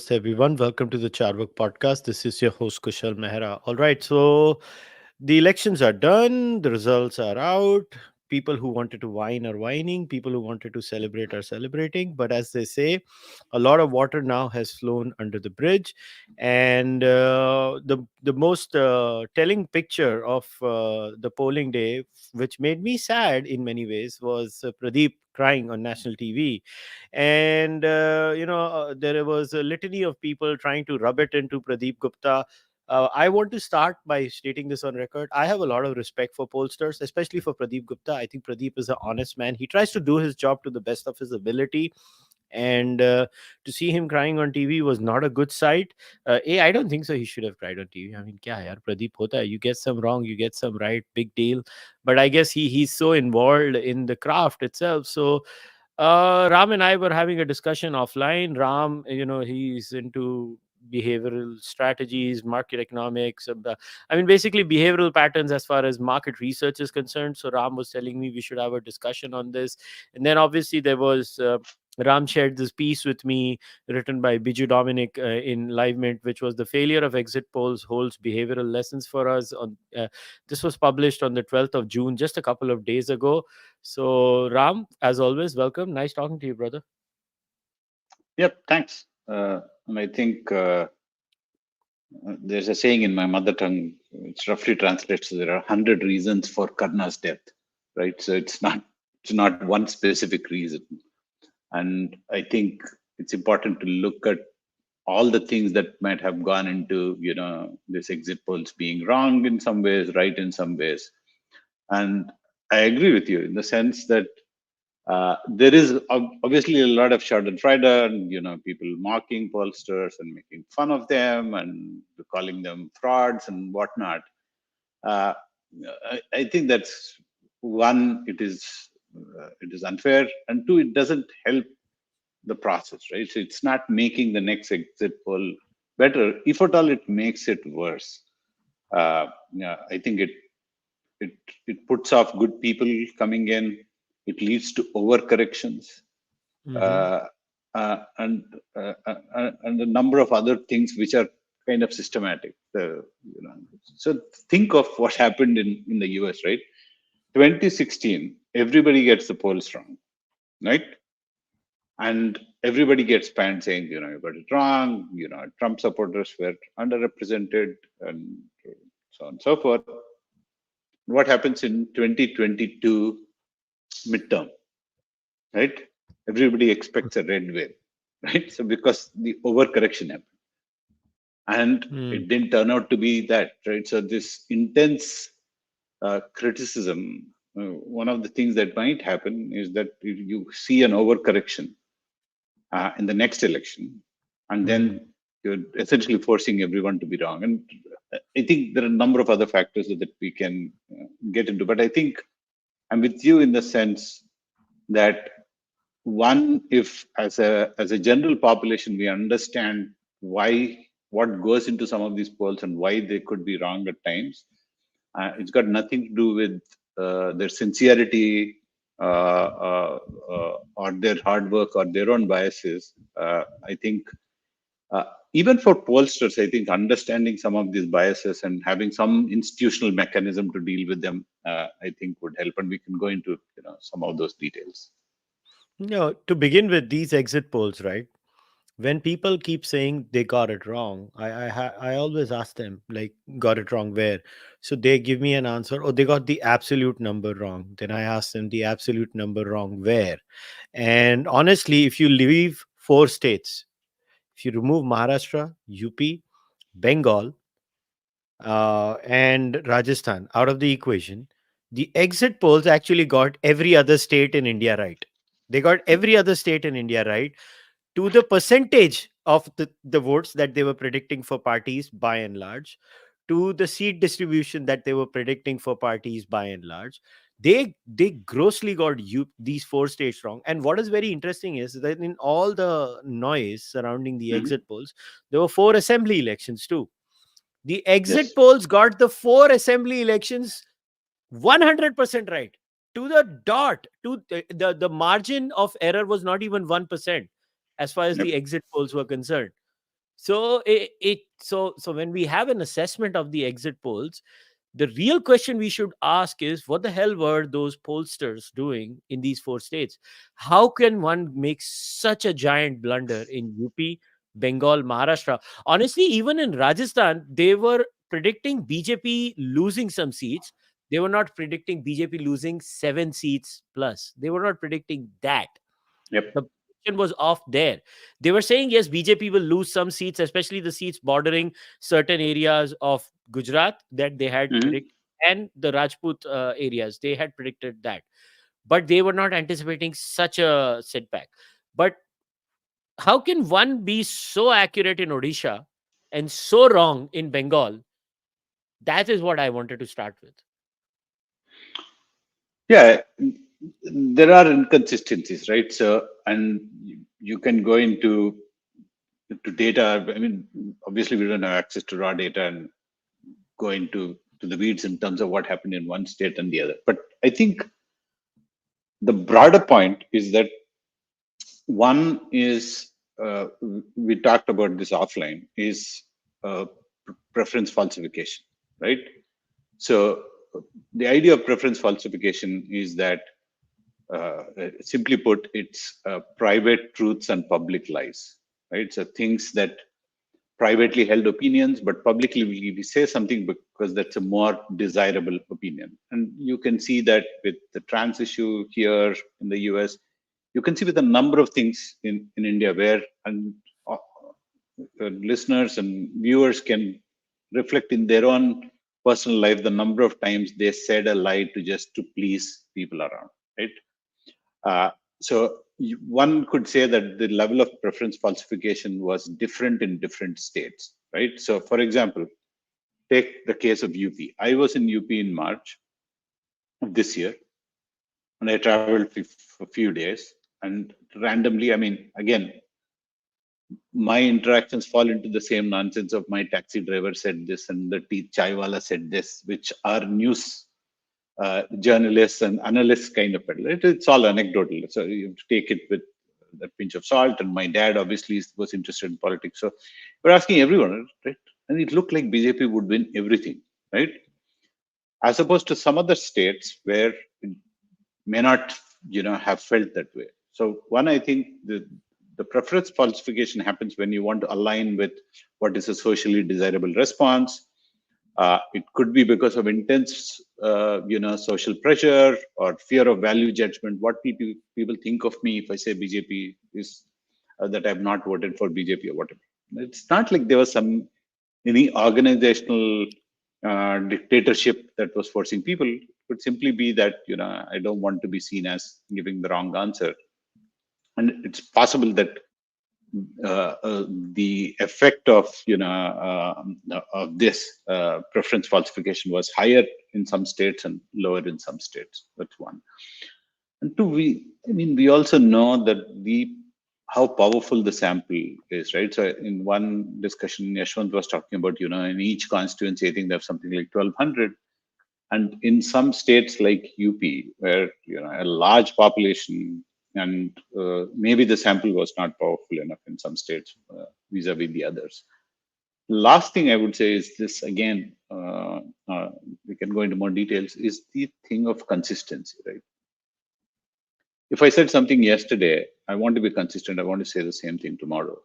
namaste everyone. Welcome to the Cārvāka podcast. This is your host Kushalmehra. All right, so the elections are done, the results are out. People who wanted to whine are whining, people who wanted to celebrate are celebrating. But as they say, a lot of water now has flown under the bridge, and the most telling picture of the polling day, which made me sad in many ways, was Pradeep crying on national TV. And there was a litany of people trying to rub it into Pradeep Gupta. I want to start by stating this on record. I have a lot of respect for pollsters, especially for Pradeep Gupta. I think Pradeep is an honest man. He tries to do his job to the best of his ability, and to see him crying on TV was not a good sight. I don't think so he should have cried on TV. I mean, kya yaar, Pradeep hota hai. You get some wrong, you get some right, big deal. But I guess he's so involved in the craft itself. So Ram and I were having a discussion offline. Ram, he's into behavioral strategies, market economics. I mean, basically behavioral patterns as far as market research is concerned. So Ram was telling me we should have a discussion on this. And then obviously there was Ram shared this piece with me written by Biju Dominic in Live Mint, which was the failure of exit polls holds behavioral lessons for us. On This was published on the 12th of June, just a couple of days ago. So, Ram, as always, welcome. Nice talking to you, brother. Yep, thanks. And I think there's a saying in my mother tongue, which roughly translates to there are 100 reasons for Karna's death, right? So it's not one specific reason. And I think it's important to look at all the things that might have gone into, this exit polls being wrong in some ways, right in some ways. And I agree with you in the sense that there is obviously a lot of schadenfreude and people mocking pollsters and making fun of them and calling them frauds and whatnot. Uh, I think that's one. It is unfair, and two, it doesn't help the process, right? So it's not making the next exit poll better. If at all, it makes it worse. Yeah, I think it it puts off good people coming in. It leads to overcorrections, Mm-hmm. uh, and a number of other things which are kind of systematic. So think of what happened in the US, right? 2016, everybody gets the polls wrong, right? And everybody gets panned saying, you got it wrong. Trump supporters were underrepresented, and so on and so forth. What happens in 2022 midterm, right? Everybody expects a red wave, right? So because the overcorrection happened, and Mm. it didn't turn out to be that, right? So this intense criticism, one of the things that might happen is that you see an overcorrection in the next election, and Mm. then you're essentially forcing everyone to be wrong. And I think there are a number of other factors that we can get into, but I think I'm with you in the sense that one, if as a general population we understand why what goes into some of these polls and why they could be wrong at times, it's got nothing to do with their sincerity or their hard work or their own biases. I think uh, even for pollsters, I think understanding some of these biases and having some institutional mechanism to deal with them, I think would help. And we can go into some of those details. To begin with, these exit polls, right? When people keep saying they got it wrong, I always ask them, like, got it wrong where? So they give me an answer, oh, they got the absolute number wrong. Then I ask them, the absolute number wrong where? And honestly, if you leave four states, if you remove Maharashtra, UP, Bengal, and Rajasthan out of the equation, the exit polls actually got every other state in India right. They got every other state in India right to the percentage of the votes that they were predicting for parties by and large, to the seat distribution that they were predicting for parties by and large. They grossly got these four states wrong. And what is very interesting is that in all the noise surrounding the Mhm. exit polls, there were four assembly elections too. The exit Yes. polls got the four assembly elections 100% right to the dot. To the margin of error was not even 1% as far as Yep. the exit polls were concerned. So so when we have an assessment of the exit polls, the real question we should ask is, what the hell were those pollsters doing in these four states? How can one make such a giant blunder in UP, Bengal, Maharashtra? Honestly, even in Rajasthan, they were predicting BJP losing some seats. They were not predicting BJP losing 7 seats plus. They were not predicting that. Yep. The prediction was off there. They were saying, yes, BJP will lose some seats, especially the seats bordering certain areas of Gujarat that they had Hmm. predicted, and the Rajput areas. They had predicted that. But they were not anticipating such a setback. But how can one be so accurate in Odisha and so wrong in Bengal? That is what I wanted to start with. Yeah, there are inconsistencies, right? So, and you can go into to data. I mean, obviously, we don't have access to raw data and go into to the weeds in terms of what happened in one state and the other. But I think the broader point is that one is we talked about this offline is preference falsification, right? So the idea of preference falsification is that simply put, it's private truths and public lies, right? So things that privately held opinions, but publicly we say something because that's a more desirable opinion. And you can see that with the trans issue here in the US. You can see with a number of things in India where and uh, listeners and viewers can reflect in their own personal life the number of times they said a lie to just to please people around, right? Uh, so one could say that the level of preference falsification was different in different states, right? So, for example, take the case of UP. I was in UP in March of this year, and I traveled for a few days. And randomly, I mean, again, my interactions fall into the same nonsense of my taxi driver said this and the tea chaiwala said this, which are news journalists and analysts kind of peddle. It's all anecdotal, so you have to take it with a pinch of salt. And my dad obviously was interested in politics, so we're asking everyone, right? And it looked like BJP would win everything, right? As opposed to some other states where it may not, have felt that way. So one, I think the preference falsification happens when you want to align with what is a socially desirable response. It could be because of intense, social pressure or fear of value judgment. What people think of me if I say BJP is that I've not voted for BJP or whatever. It's not like there was any organizational dictatorship that was forcing people. It could simply be that I don't want to be seen as giving the wrong answer, and it's possible that the effect of of this preference falsification was higher in some states and lower in some states. That's one. And two, we also know that how powerful the sample is, right? So in one discussion, Yashwant was talking about, in each constituency, I think they have something like 1,200. And in some states like UP, where a large population and maybe the sample was not powerful enough in some states vis-a-vis the others. Last thing I would say is this again. We can go into more details. Is the thing of consistency, right? If I said something yesterday, I want to be consistent. I want to say the same thing tomorrow.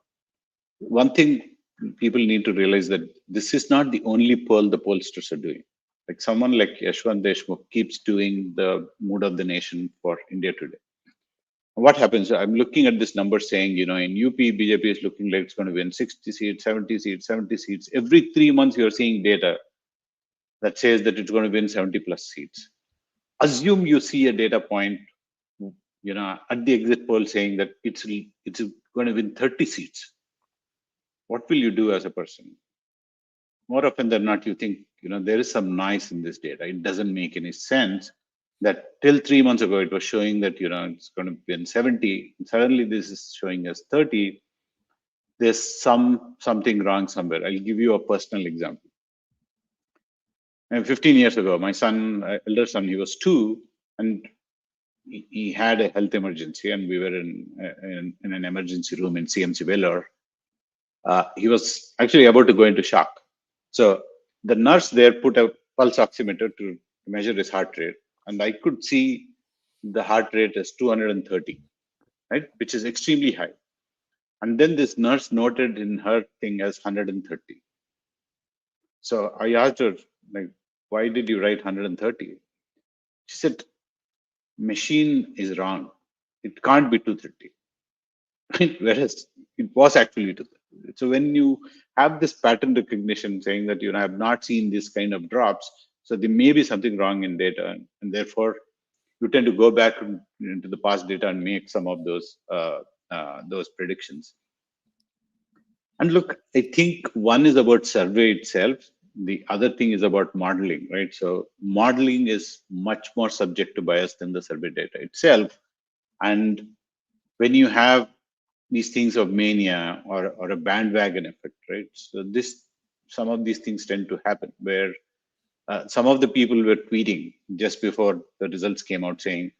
One thing people need to realize that this is not the only poll the pollsters are doing. Like someone like Yashwant Deshmukh keeps doing the mood of the nation for India today. What happens? I'm looking at this number saying, in UP, BJP is looking like it's going to win 60 seats, 70 seats, 70 seats. Every 3 months, you're seeing data that says that it's going to win 70 plus seats. Assume you see a data point, at the exit poll saying that it's going to win 30 seats. What will you do as a person? More often than not, you think, there is some noise in this data. It doesn't make any sense that till 3 months ago, it was showing that, it's going to be in 70. And suddenly this is showing us 30. There's something wrong somewhere. I'll give you a personal example. And 15 years ago, my son, elder son, he was 2, and he had a health emergency, and we were in an emergency room in CMC Vellore. He was actually about to go into shock. So the nurse there put a pulse oximeter to measure his heart rate, and I could see the heart rate is 230, right, which is extremely high. And then this nurse noted in her thing as 130. So I asked her, like, why did you write 130? She said, machine is wrong. It can't be 230. Whereas it was actually 230. So when you have this pattern recognition saying that, I have not seen this kind of drops, so there may be something wrong in data, and therefore you tend to go back into the past data and make some of those predictions. And look, I think one is about survey itself. The other thing is about modeling, right? So modeling is much more subject to bias than the survey data itself. And when you have these things of mania or a bandwagon effect, right? So some of these things tend to happen where some of the people were tweeting just before the results came out saying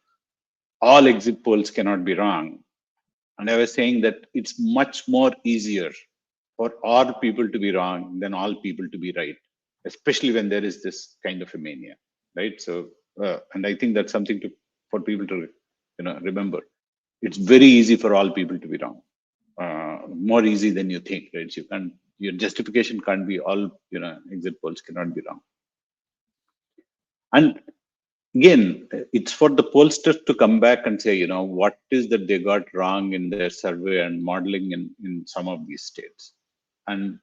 all exit polls cannot be wrong. And I was saying that it's much more easier for all people to be wrong than all people to be right, especially when there is this kind of a mania, right? So, and I think that's something for people to remember. It's very easy for all people to be wrong, more easy than you think, right? Your justification can't be all exit polls cannot be wrong. And again, it's for the pollsters to come back and say, what is that they got wrong in their survey and modeling in some of these states. And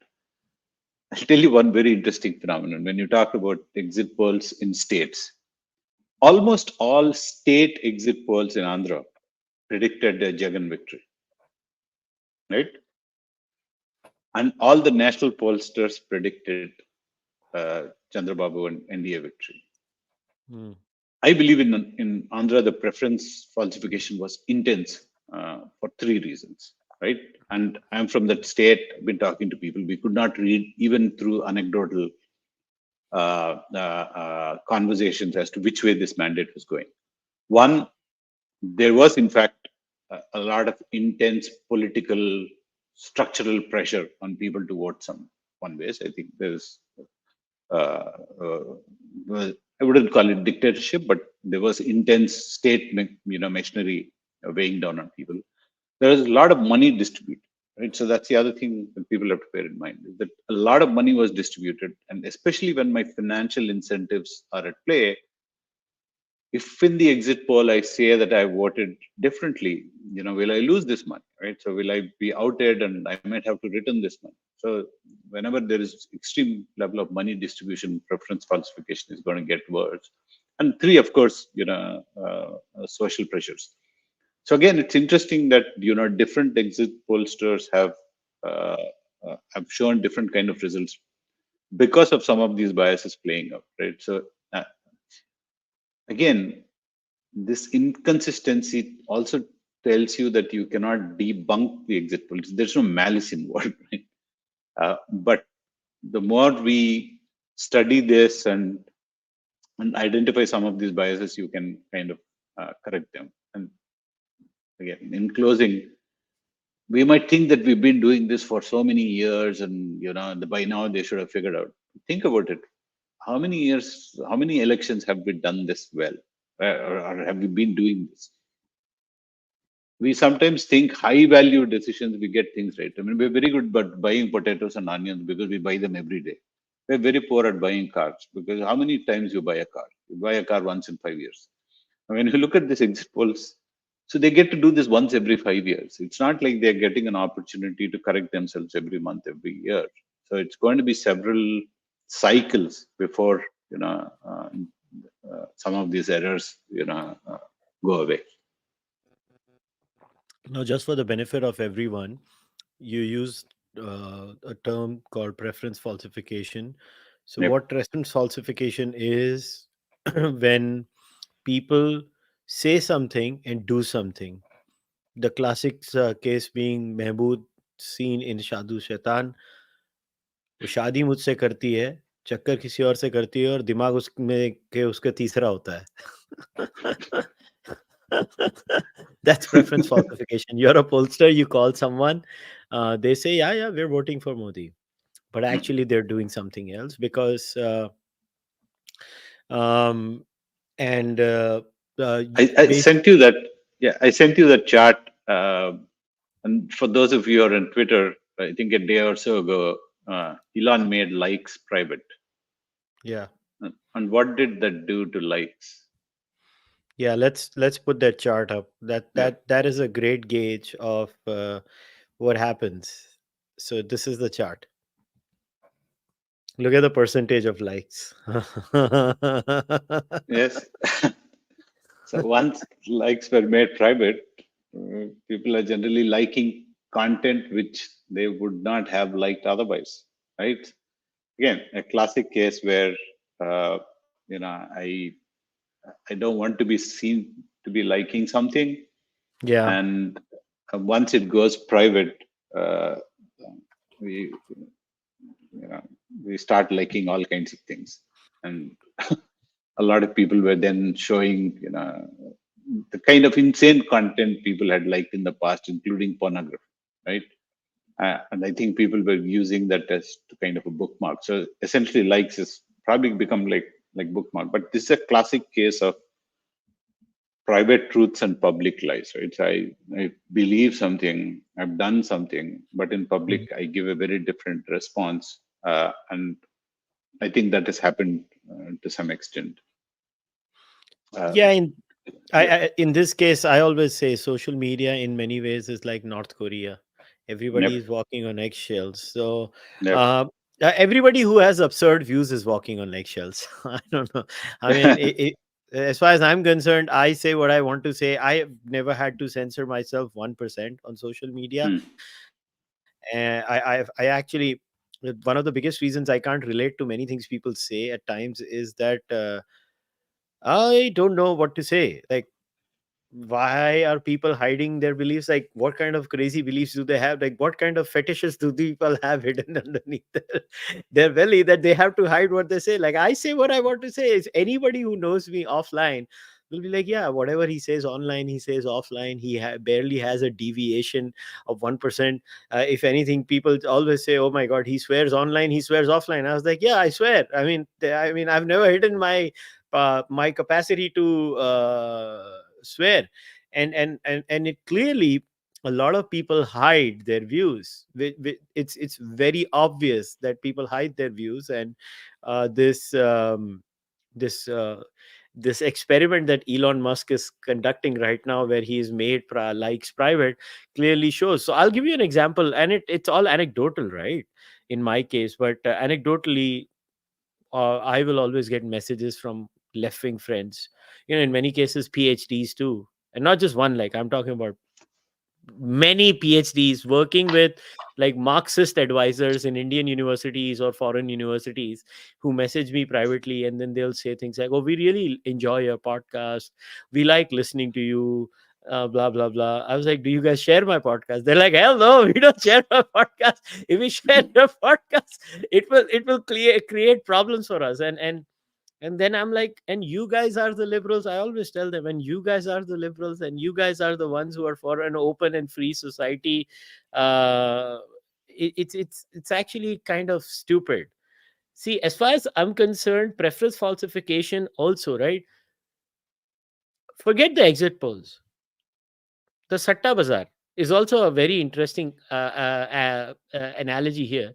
I'll tell you one very interesting phenomenon. When you talk about exit polls in states, almost all state exit polls in Andhra predicted a Jagan victory, right? And all the national pollsters predicted Chandrababu and NDA victory. Hmm. I believe in Andhra, the preference falsification was intense for three reasons, right? And I'm from that state. I've been talking to people. We could not read even through anecdotal conversations as to which way this mandate was going. One, there was in fact a lot of intense political structural pressure on people to vote some one ways. I think there's uh, uh, well, I wouldn't call it dictatorship, but there was intense state, machinery weighing down on people. There is a lot of money distributed, right? So that's the other thing that people have to bear in mind, is that a lot of money was distributed, and especially when my financial incentives are at play, if in the exit poll I say that I voted differently, will I lose this money, right? So will I be outed and I might have to return this money? So whenever there is extreme level of money distribution, preference falsification is going to get worse. And three, of course, social pressures. So again, it's interesting that different exit pollsters uh, have shown different kind of results because of some of these biases playing out, right? So uh, again, this inconsistency also tells you that you cannot debunk the exit polls. There's no malice involved, right? But the more we study this and identify some of these biases, you can kind of correct them. And again, in closing, we might think that we've been doing this for so many years, and by now they should have figured out. Think about it. How many years, how many elections have we done this well, or have we been doing this? We sometimes think high value decisions, we get things right. I mean, we're very good at buying potatoes and onions because we buy them every day. We're very poor at buying cars because how many times you buy a car? You buy a car once in 5 years. I mean, if you look at these exit polls, so they get to do this once every 5 years. It's not like they're getting an opportunity to correct themselves every month, every year. So it's going to be several cycles before, some of these errors, go away. Now, just for the benefit of everyone, you used a term called preference falsification. So, Yep. what preference falsification is when people say something and do something. The classic case being Mehboob scene in Shadu Shaitan. वो शादी मुझसे करती है, चक्कर किसी और से करती है और दिमाग उसमें के उसका तीसरा होता है. That's preference falsification. You're a pollster, you call someone, They say, yeah, yeah, we're voting for Modi, but Hmm. actually they're doing something else because um, and I sent you that. Yeah, I sent you that chart. And for those of you who are on Twitter, I think a day or so ago, Elon made likes private. yeah, And what did that do to likes? yeah. Let's put that chart up. Yeah. That is a great gauge of what happens. So this is the chart. Look at the percentage of likes. Yes. So once likes were made private, people are generally liking content which they would not have liked otherwise, right? Again, a classic case where uh, you know I don't want to be seen to be liking something, Yeah. and once it goes private, uh, we you know we start liking all kinds of things, and a lot of people were then showing the kind of insane content people had liked in the past, including pornography, right? And I think people were using that as to kind of a bookmark. So essentially, likes is probably become like bookmark. But this is a classic case of private truths and public lies, right? So I believe something, I've done something, but in public Mhm. I give a very different response, and I think that has happened to some extent. Yeah. Um, yeah. In this case, I always say social media in many ways is like North Korea. Everybody Yep. is walking on eggshells. So, Yep. uh, everybody who has absurd views is walking on eggshells. I don't know. I mean, as far as I'm concerned, I say what I want to say. I have never had to censor myself 1% on social media. Hmm. And I actually, one of the biggest reasons I can't relate to many things people say at times is that I don't know what to say. Like, why are people hiding their beliefs? Like, what kind of crazy beliefs do they have? Like, what kind of fetishes do people have hidden underneath their belly that they have to hide what they say? Like, I say what I want to say. Is anybody who knows me offline will be like, yeah, whatever he says online, he says offline. He barely has a deviation of 1%. If anything, people always say, oh my god, he swears online, he swears offline. I was like, yeah, I swear. I mean, I've never hidden my capacity to swear. And it clearly, a lot of people hide their views. It's very obvious that people hide their views. And this this experiment that Elon Musk is conducting right now, where he's made likes private, clearly shows. So I'll give you an example, and it's all anecdotal, right, in my case. But anecdotally, I will always get messages from left wing friends, in many cases PhDs too, and not just one. Like, I'm talking about many PhDs working with like Marxist advisors in Indian universities or foreign universities, who message me privately, and then they'll say things like, "Oh, we really enjoy your podcast. We like listening to you." Blah blah blah. I was like, "Do you guys share my podcast?" They're like, "Hell no, we don't share my podcast. If we share your podcast, it will create problems for us." And then I'm like, and you guys are the liberals. I always tell them, and you guys are the liberals, and you guys are the ones who are for an open and free society. uh it's actually kind of stupid. See, as far as I'm concerned, preference falsification also, right? Forget the exit polls. The satta bazaar is also a very interesting analogy here.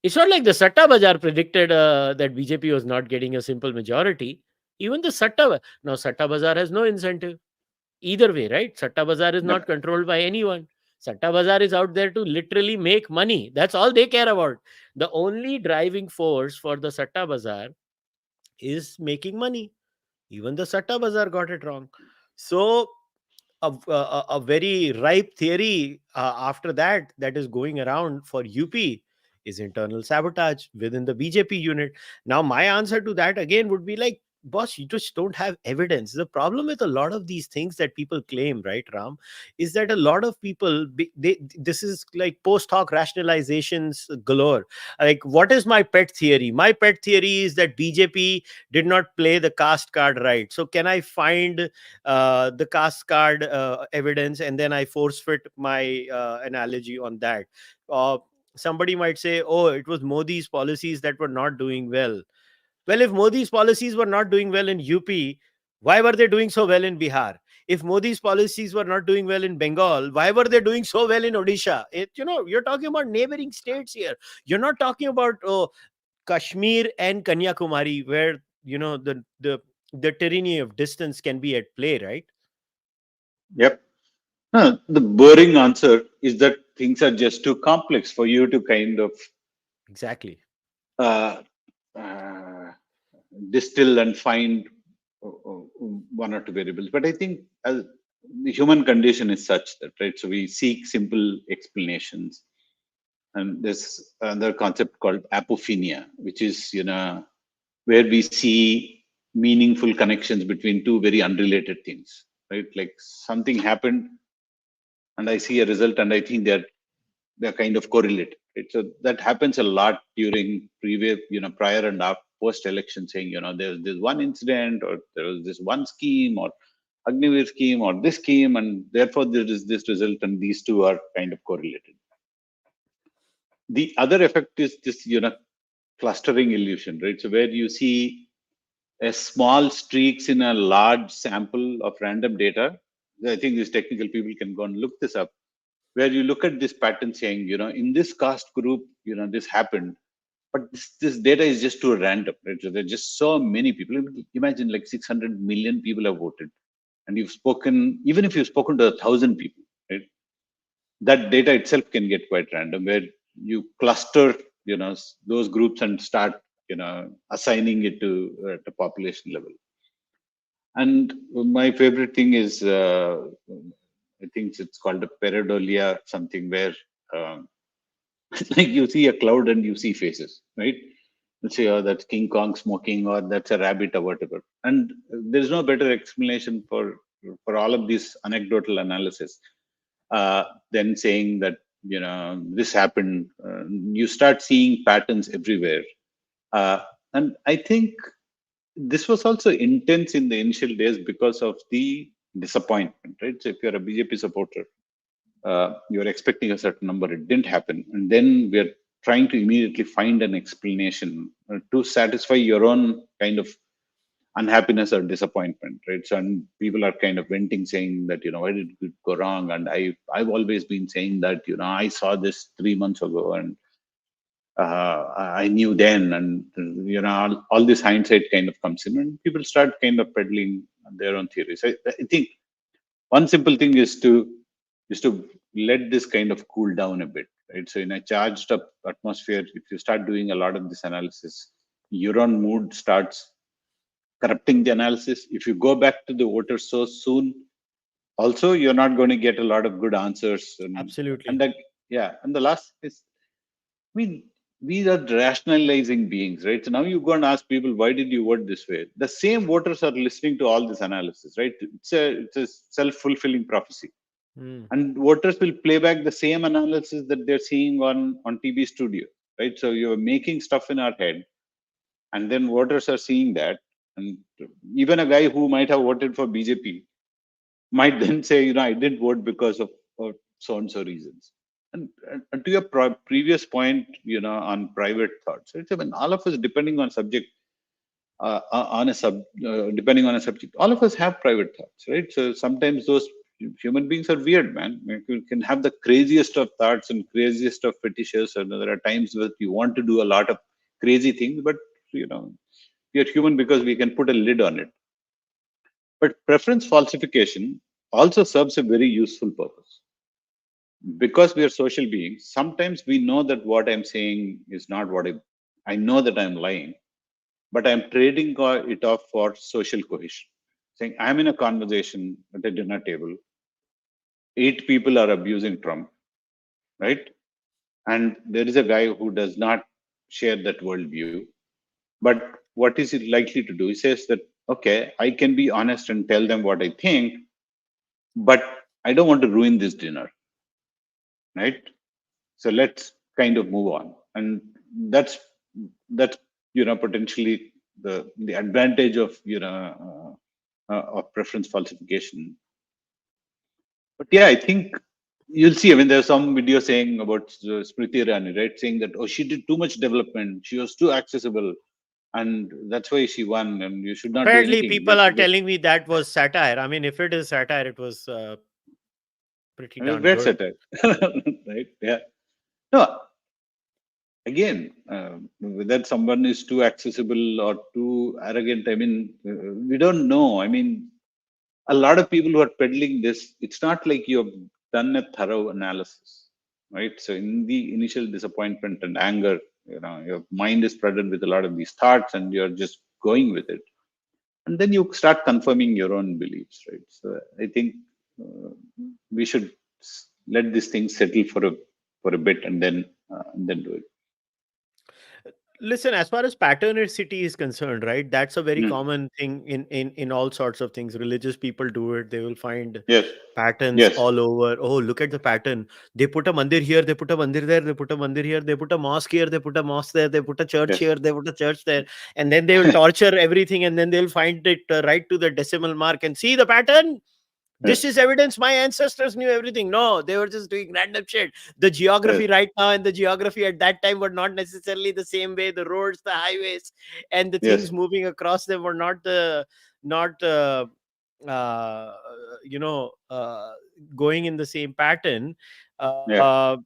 It's not like the Satta Bazaar predicted that BJP was not getting a simple majority. Even the now Satta Bazaar has no incentive either way, right? Satta Bazaar is not Yep. controlled by anyone. Satta Bazaar is out there to literally make money. That's all they care about. The only driving force for the Satta Bazaar is making money. Even the Satta Bazaar got it wrong. So a very ripe theory after that is going around for UP is internal sabotage within the BJP unit. Now, my answer to that again would be like, boss, you just don't have evidence. The problem with a lot of these things that people claim, right, Ram, is that a lot of people, this is like post hoc rationalizations galore. Like, what is my pet theory? My pet theory is that BJP did not play the caste card right. So can I find the caste card evidence, and then I force fit my analogy on that? uh, Somebody might say, oh, it was Modi's policies that were not doing well. Well, if Modi's policies were not doing well in UP, why were they doing so well in Bihar? If Modi's policies were not doing well in Bengal, why were they doing so well in Odisha? You're talking about neighboring states here. You're not talking about Kashmir and Kanyakumari, where the tyranny of distance can be at play, right? Yep. No, the boring answer is that things are just too complex for you to kind of Exactly. uh, uh, distill and find one or two variables. But I think as the human condition is such that, right? So we seek simple explanations. And there's another concept called apophenia, which is, where we see meaningful connections between two very unrelated things, right? Like something happened and I see a result and I think they're kind of correlated. Right? So that happens a lot during previous, prior and after post election, saying, there's this one incident or there was this one scheme or Agniveer scheme or this scheme, and therefore there is this result, and these two are kind of correlated. The other effect is this, clustering illusion, right? So where you see a small streaks in a large sample of random data. I think these technical people can go and look this up, where you look at this pattern saying, in this caste group, this happened, but this data is just too random, right? So there are just so many people. Imagine like 600 million people have voted, and you've spoken, even if you've spoken to 1,000 people, right? That data itself can get quite random, where you cluster, those groups and start, assigning it to at a population level. And my favorite thing is, I think it's called a pareidolia, something where like you see a cloud and you see faces, right? You say, oh, that's King Kong smoking, or that's a rabbit, or whatever. And there's no better explanation for all of this anecdotal analysis than saying that, this happened. You start seeing patterns everywhere. Uh, and I think this was also intense in the initial days because of the disappointment, right? So if you're a BJP supporter, you're expecting a certain number, it didn't happen, and then we're trying to immediately find an explanation to satisfy your own kind of unhappiness or disappointment, right? So, and people are kind of venting, saying that, why did it go wrong? And I've always been saying that, I saw this 3 months ago, and I knew then, and all this hindsight kind of comes in, and people start kind of peddling their own theories. I think one simple thing is to let this kind of cool down a bit, right? So in a charged up atmosphere, if you start doing a lot of this analysis, your own mood starts corrupting the analysis. If you go back to the voters so soon, also you're not going to get a lot of good answers. And Absolutely. that, yeah. And the last is, I mean, we are rationalizing beings, right? So now you go and ask people, why did you vote this way? The same voters are listening to all this analysis, right? It's a self-fulfilling prophecy. Mm. And voters will play back the same analysis that they're seeing on TV studio, right? So you're making stuff in our head, and then voters are seeing that, and even a guy who might have voted for BJP might then say, I didn't vote because of so and so reasons. And to your previous point, on private thoughts, right? I mean, all of us, depending on subject, depending on a subject, all of us have private thoughts, right? So sometimes those human beings are weird, man. Like, you can have the craziest of thoughts and craziest of fetishes, and there are times that you want to do a lot of crazy things, but we are human because we can put a lid on it. But preference falsification also serves a very useful purpose. Because we are social beings, sometimes we know that what I'm saying is not what I know that I'm lying, but I'm trading it off for social cohesion. Saying I'm in a conversation at a dinner table, 8 people are abusing Trump, right? And there is a guy who does not share that worldview. But what is he likely to do? He says that okay, I can be honest and tell them what I think, but I don't want to ruin this dinner, right? So let's kind of move on. And that's that's potentially the advantage of of preference falsification. But yeah, I think you'll see. I mean, there's some video saying about Smriti Irani, right? Saying that, oh, she did too much development, she was too accessible, and that's why she won. And you should not do Apparently, anything. people are telling me that was satire. I mean, if it is satire, it was pretty It was darn great good. satire, right? Yeah. No, again, whether someone is too accessible or too arrogant, I mean, we don't know. I mean, a lot of people who are peddling this, it's not like you have done a thorough analysis, right? So in the initial disappointment and anger, your mind is flooded with a lot of these thoughts, and you're just going with it, and then you start confirming your own beliefs, right? So I think uh, we should let these things settle for a bit, and then do it. Listen, as far as patternicity is concerned, right? That's a very Mm. common thing in all sorts of things. Religious people do it. They will find Yes, patterns yes, all over. Oh, look at the pattern. They put a mandir here, they put a mandir there, they put a mandir here, they put a mosque here, they put a mosque there, they put a church yes, here, they put a church there, and then they will torture everything, and then they'll find it right to the decimal mark and see the pattern. This yes, is evidence my ancestors knew everything. No, they were just doing random shit. The yes, geography right now and the geography at that time were not necessarily the same way. The roads, the highways, and the yes, things moving across them were not uh, you know going in the same pattern. yeah.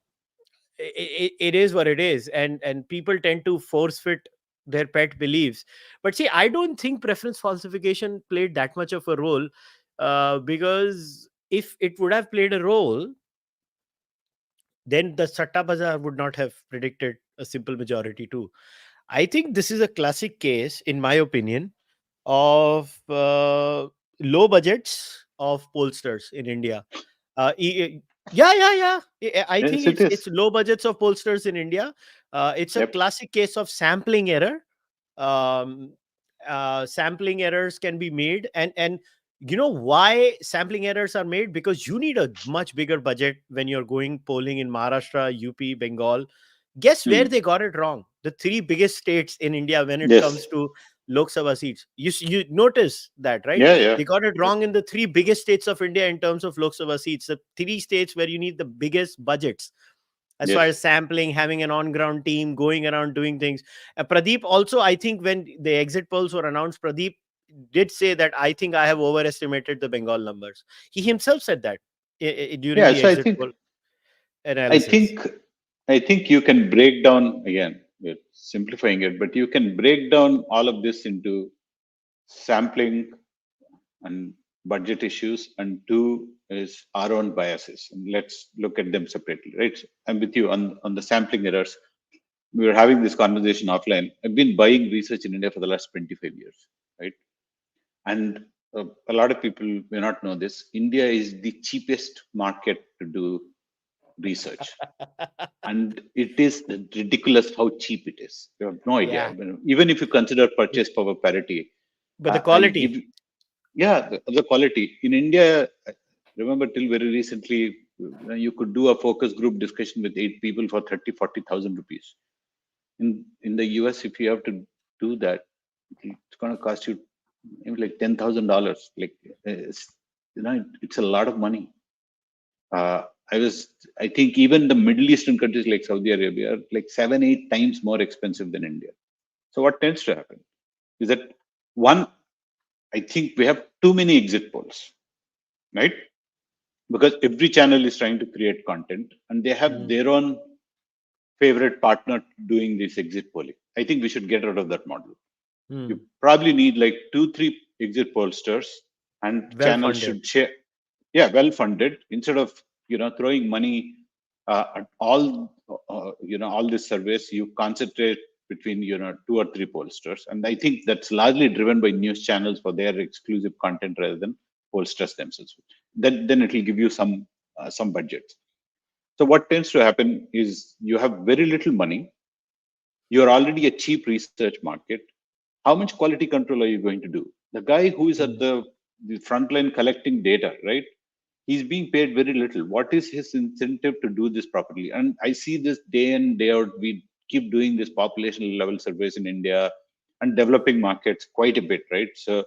It is what it is, and people tend to force fit their pet beliefs. But see, I don't think preference falsification played that much of a role, because if it would have played a role, then the Satta Bazaar would not have predicted a simple majority too. I think this is a classic case, in my opinion, of low budgets of pollsters in India. Yeah, yeah, yeah. I Yes, think it it's is. low budgets of pollsters in India. It's a Yep. classic case of sampling error. Um, Sampling errors can be made, and you know why sampling errors are made? Because you need a much bigger budget when you're going polling in Maharashtra, UP, Bengal. Guess where Mm. they got it wrong? The three biggest states in India when it Yes. comes to Lok Sabha seats. You notice that, right? Yeah, yeah. They got it Yep. wrong in the three biggest states of India in terms of Lok Sabha seats. The three states where you need the biggest budgets as far Yes. as sampling, having an on-ground team, going around doing things. Pradeep also, I think, when the exit polls were announced, Pradeep did say that I think I have overestimated the Bengal numbers. He himself said that during Yeah. the So exit poll I analysis. think, I think you can break down again. We're simplifying it, but you can break down all of this into sampling and budget issues, and two is our own biases. And let's look at them separately, right? So I'm with you on the sampling errors. We were having this conversation offline. I've been buying research in India for the last 25 years, right? And a lot of people may not know this. India is the cheapest market to do research, and it is ridiculous how cheap it is. You have no idea. Yeah, I mean, even if you consider purchase power parity, but the I'll give quality. you, yeah, the quality in India. Remember, till very recently, you could do a focus group discussion with 8 people for 30, 40,000 rupees. In the US, if you have to do that, it's going to cost you maybe like $10,000. Like, it's a lot of money. Uh, I think even the Middle Eastern countries like Saudi Arabia are like 7, 8 times more expensive than India. So what tends to happen is that, one, I think we have too many exit polls, right? Because every channel is trying to create content, and they have Mm, their own favorite partner doing this exit polling. I think we should get out of that model. You mm. probably need like 2, 3 exit pollsters, and Well channels funded. should share. Yeah, well funded, instead of throwing money at all these surveys. You concentrate between 2 or 3 pollsters, and I think that's largely driven by news channels for their exclusive content rather than pollsters themselves. Then it will give you some budget. So what tends to happen is you have very little money. You're already a cheap research market. How much quality control are you going to do? The guy who is at Mm. the front line collecting data, right? He's being paid very little. What is his incentive to do this properly? And I see this day in, day out. We keep doing this population level surveys in India and developing markets quite a bit, right? So,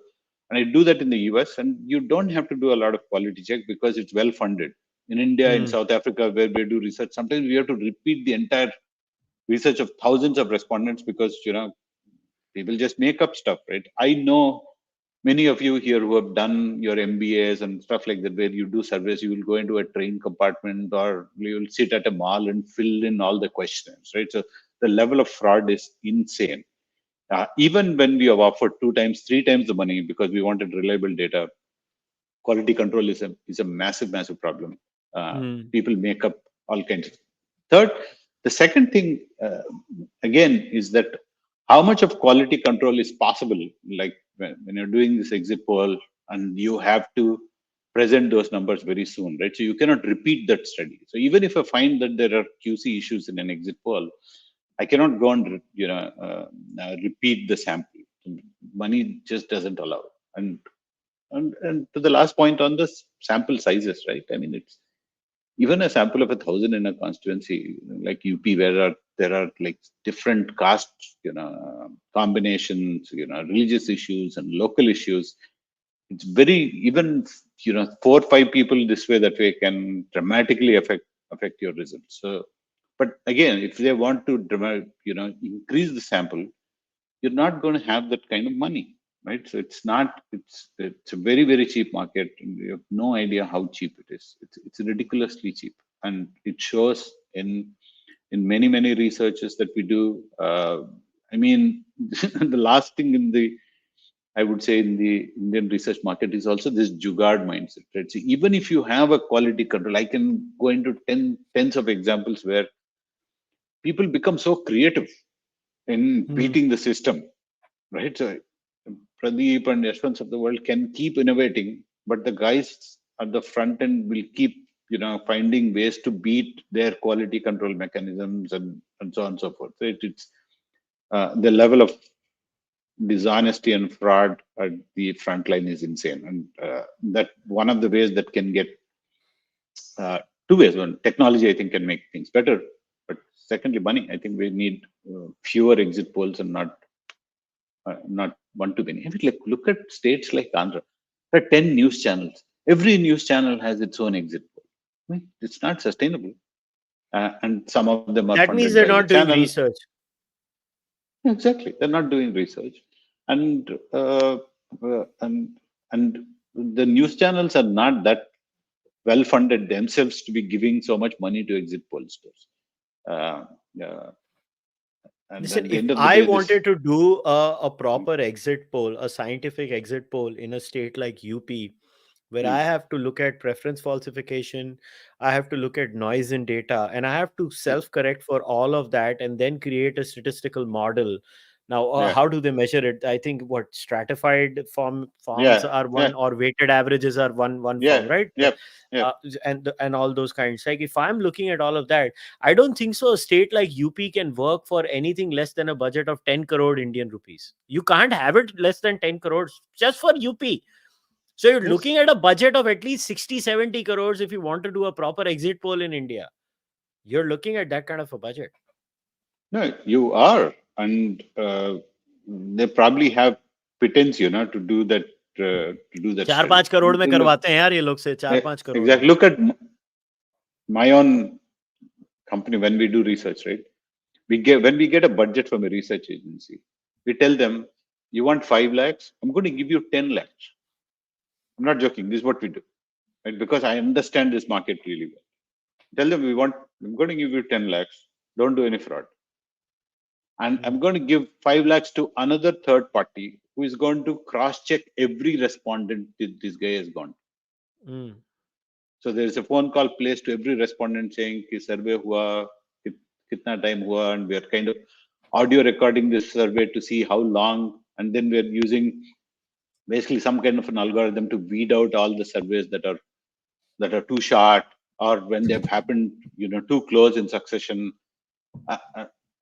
and I do that in the US, and you don't have to do a lot of quality check because it's well funded. In India, in Mm. South Africa, where we do research, sometimes we have to repeat the entire research of thousands of respondents because people just make up stuff, right? I know many of you here who have done your MBAs and stuff like that, where you do surveys, you will go into a train compartment or you will sit at a mall and fill in all the questions, right? So the level of fraud is insane. Even when we have offered two times, three times the money because we wanted reliable data, quality control is a massive, massive problem. Mm. People make up all kinds of. Third, the second thing again is that how much of quality control is possible. Like when you're doing this exit poll and you have to present those numbers very soon, right? So you cannot repeat that study. So even if I find that there are QC issues in an exit poll, I cannot go and repeat the sample. Money just doesn't allow. And and to the last point on the sample sizes, right? I mean, it's even a sample of 1,000 in a constituency like UP, where there are like different caste, combinations, religious issues and local issues. It's very even, 4 or 5 people this way that way can dramatically affect your results. So, but again, if they want to increase the sample, you're not going to have that kind of money, right? So it's a very, very cheap market, and you have no idea how cheap it is. It's ridiculously cheap, and it shows in many, many researches that we do. I mean, the last thing in the, I would say, in the Indian research market is also this jugaad mindset, right? So even if you have a quality control, I can go into tens of examples where people become so creative in Mm. beating the system, right? So Pradeep and Yashwants of the world can keep innovating, but the guys at the front end will keep, finding ways to beat their quality control mechanisms and so on and so forth. So it's the level of dishonesty and fraud at the front line is insane, and that one of the ways that can get uh, two ways. One, technology I think can make things better, but secondly, money. I think we need fewer exit polls and not one too many. I mean, like, look at states like Andhra. There are 10 news channels. Every news channel has its own exit poll. I mean, it's not sustainable. And some of them are That funded means by they're the not doing channels. research. Exactly. They're not doing research. And, uh, uh, and, and the news channels are not that well funded themselves to be giving so much money to exit pollsters. Uh, uh, and Listen, at the if end of the I day, this, wanted to do a proper exit poll, a scientific exit poll in a state like UP, where I mm, have to look at preference falsification, I have to look at noise in data, and I have to yeah, self correct for all of that and then create a statistical model. Now, yeah, how do they measure it? I think what stratified forms yeah, are yeah, one, or weighted averages are one yeah, form, right? yeah, yeah. And all those kinds. Like if I'm looking at all of that, I don't think so. A state like UP can work for anything less than a budget of 10 crore Indian rupees. You can't have it less than 10 crores just for UP. So you're Yes. looking at a budget of at least 60, 70 crores if you want to do a proper exit poll in India. You're looking at that kind of a budget. No, you are, and they probably have pittance, to do that, चार study. पांच करोड़ में Look, करवाते हैं यार ये लोग से 4-5 करोड़ में. exactly. Look at my own company when we do research, right? We get a budget from a research agency. We tell them, you want 5 lakhs? I'm going to give you 10 lakhs. I'm not joking. This is what we do, right? Because I understand this market really well. Tell them I'm going to give you 10 lakhs. Don't do any fraud. And I'm Mm, going to give 5 lakhs to another third party who is going to cross check every respondent that this guy has gone. mm, So there is a phone call placed to every respondent saying कि survey हुआ, कितना time हुआ, and we are kind of audio recording this survey to see how long, and then we are using basically some kind of an algorithm to weed out all the surveys that are too short, or when they've happened, too close in succession. Uh,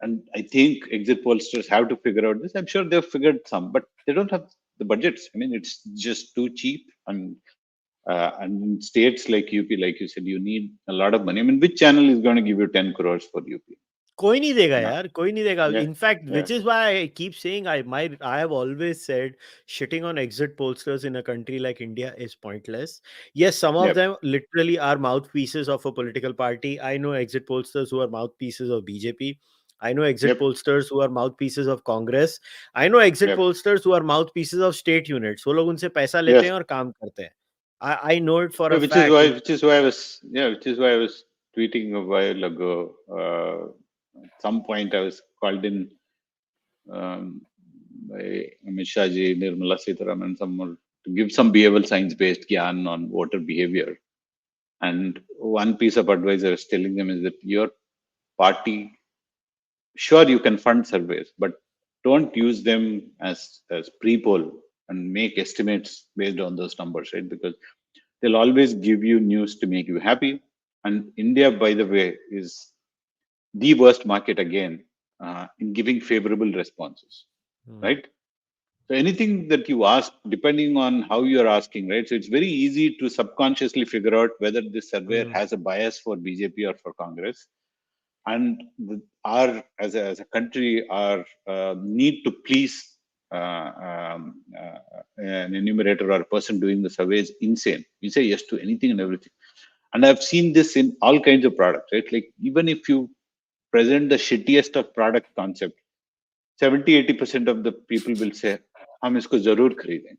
and I think exit pollsters have to figure out this. I'm sure they've figured some, but they don't have the budgets. I mean, it's just too cheap. And in states like UP, like you said, you need a lot of money. I mean, which channel is going to give you 10 crores for UP? कोई नहीं देगा You know? यार, कोई नहीं देगा. Yeah, In fact, yeah, which is why I keep saying I have always said shitting on exit pollsters in a country like India is pointless. Yes, some of yeah, them literally are mouthpieces of a political party. I know exit pollsters who are mouthpieces of BJP. I know exit yep, pollsters who are mouthpieces of Congress. I know exit yep. pollsters who are mouthpieces of state units. वो लोग उनसे पैसा लेते Yes. हैं और काम करते हैं. I know it for Yeah, a fact. which is why I was tweeting a while ago. At some point, I was called in um, by Amit Shah ji, Nirmala Sitharaman, someone to give some behavioral science-based gyan on voter behavior. And one piece of advice I was telling them is that your party, sure, you can fund surveys, but don't use them as pre-poll and make estimates based on those numbers, right? Because they'll always give you news to make you happy. And India, by the way, is the worst market again in giving favorable responses, Hmm. right? So anything that you ask, depending on how you're asking, right? So it's very easy to subconsciously figure out whether this survey Hmm. has a bias for BJP or for Congress. And our as a country, our need to please an enumerator or a person doing the survey is insane. We say yes to anything and everything. And I've seen this in all kinds of products, right? Like even if you present the shittiest of product concept, 70-80% of the people will say, हम इसको जरूर खरीदेंगे.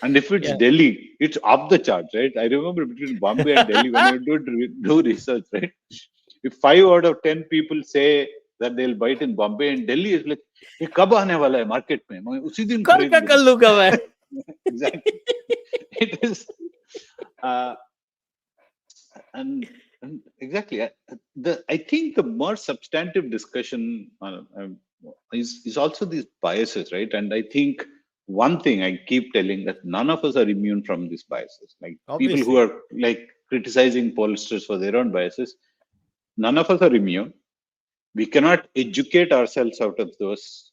And if it's Yeah. Delhi, it's off the charts, right? I remember between Bombay and Delhi when you do research, right? If 5 out of 10 people say that they'll buy it in Bombay and Delhi, is like, ये कब आने वाला है market में? मैं उसी दिन कल खरीद का कल लूंगा. लूंगा मैं. Exactly. It is, uh, and exactly. I think the more substantive discussion is also these biases, right? And I think one thing I keep telling that none of us are immune from these biases. Like people who Obviously. are like criticizing pollsters for their own biases, none of us are immune. We cannot educate ourselves out of those,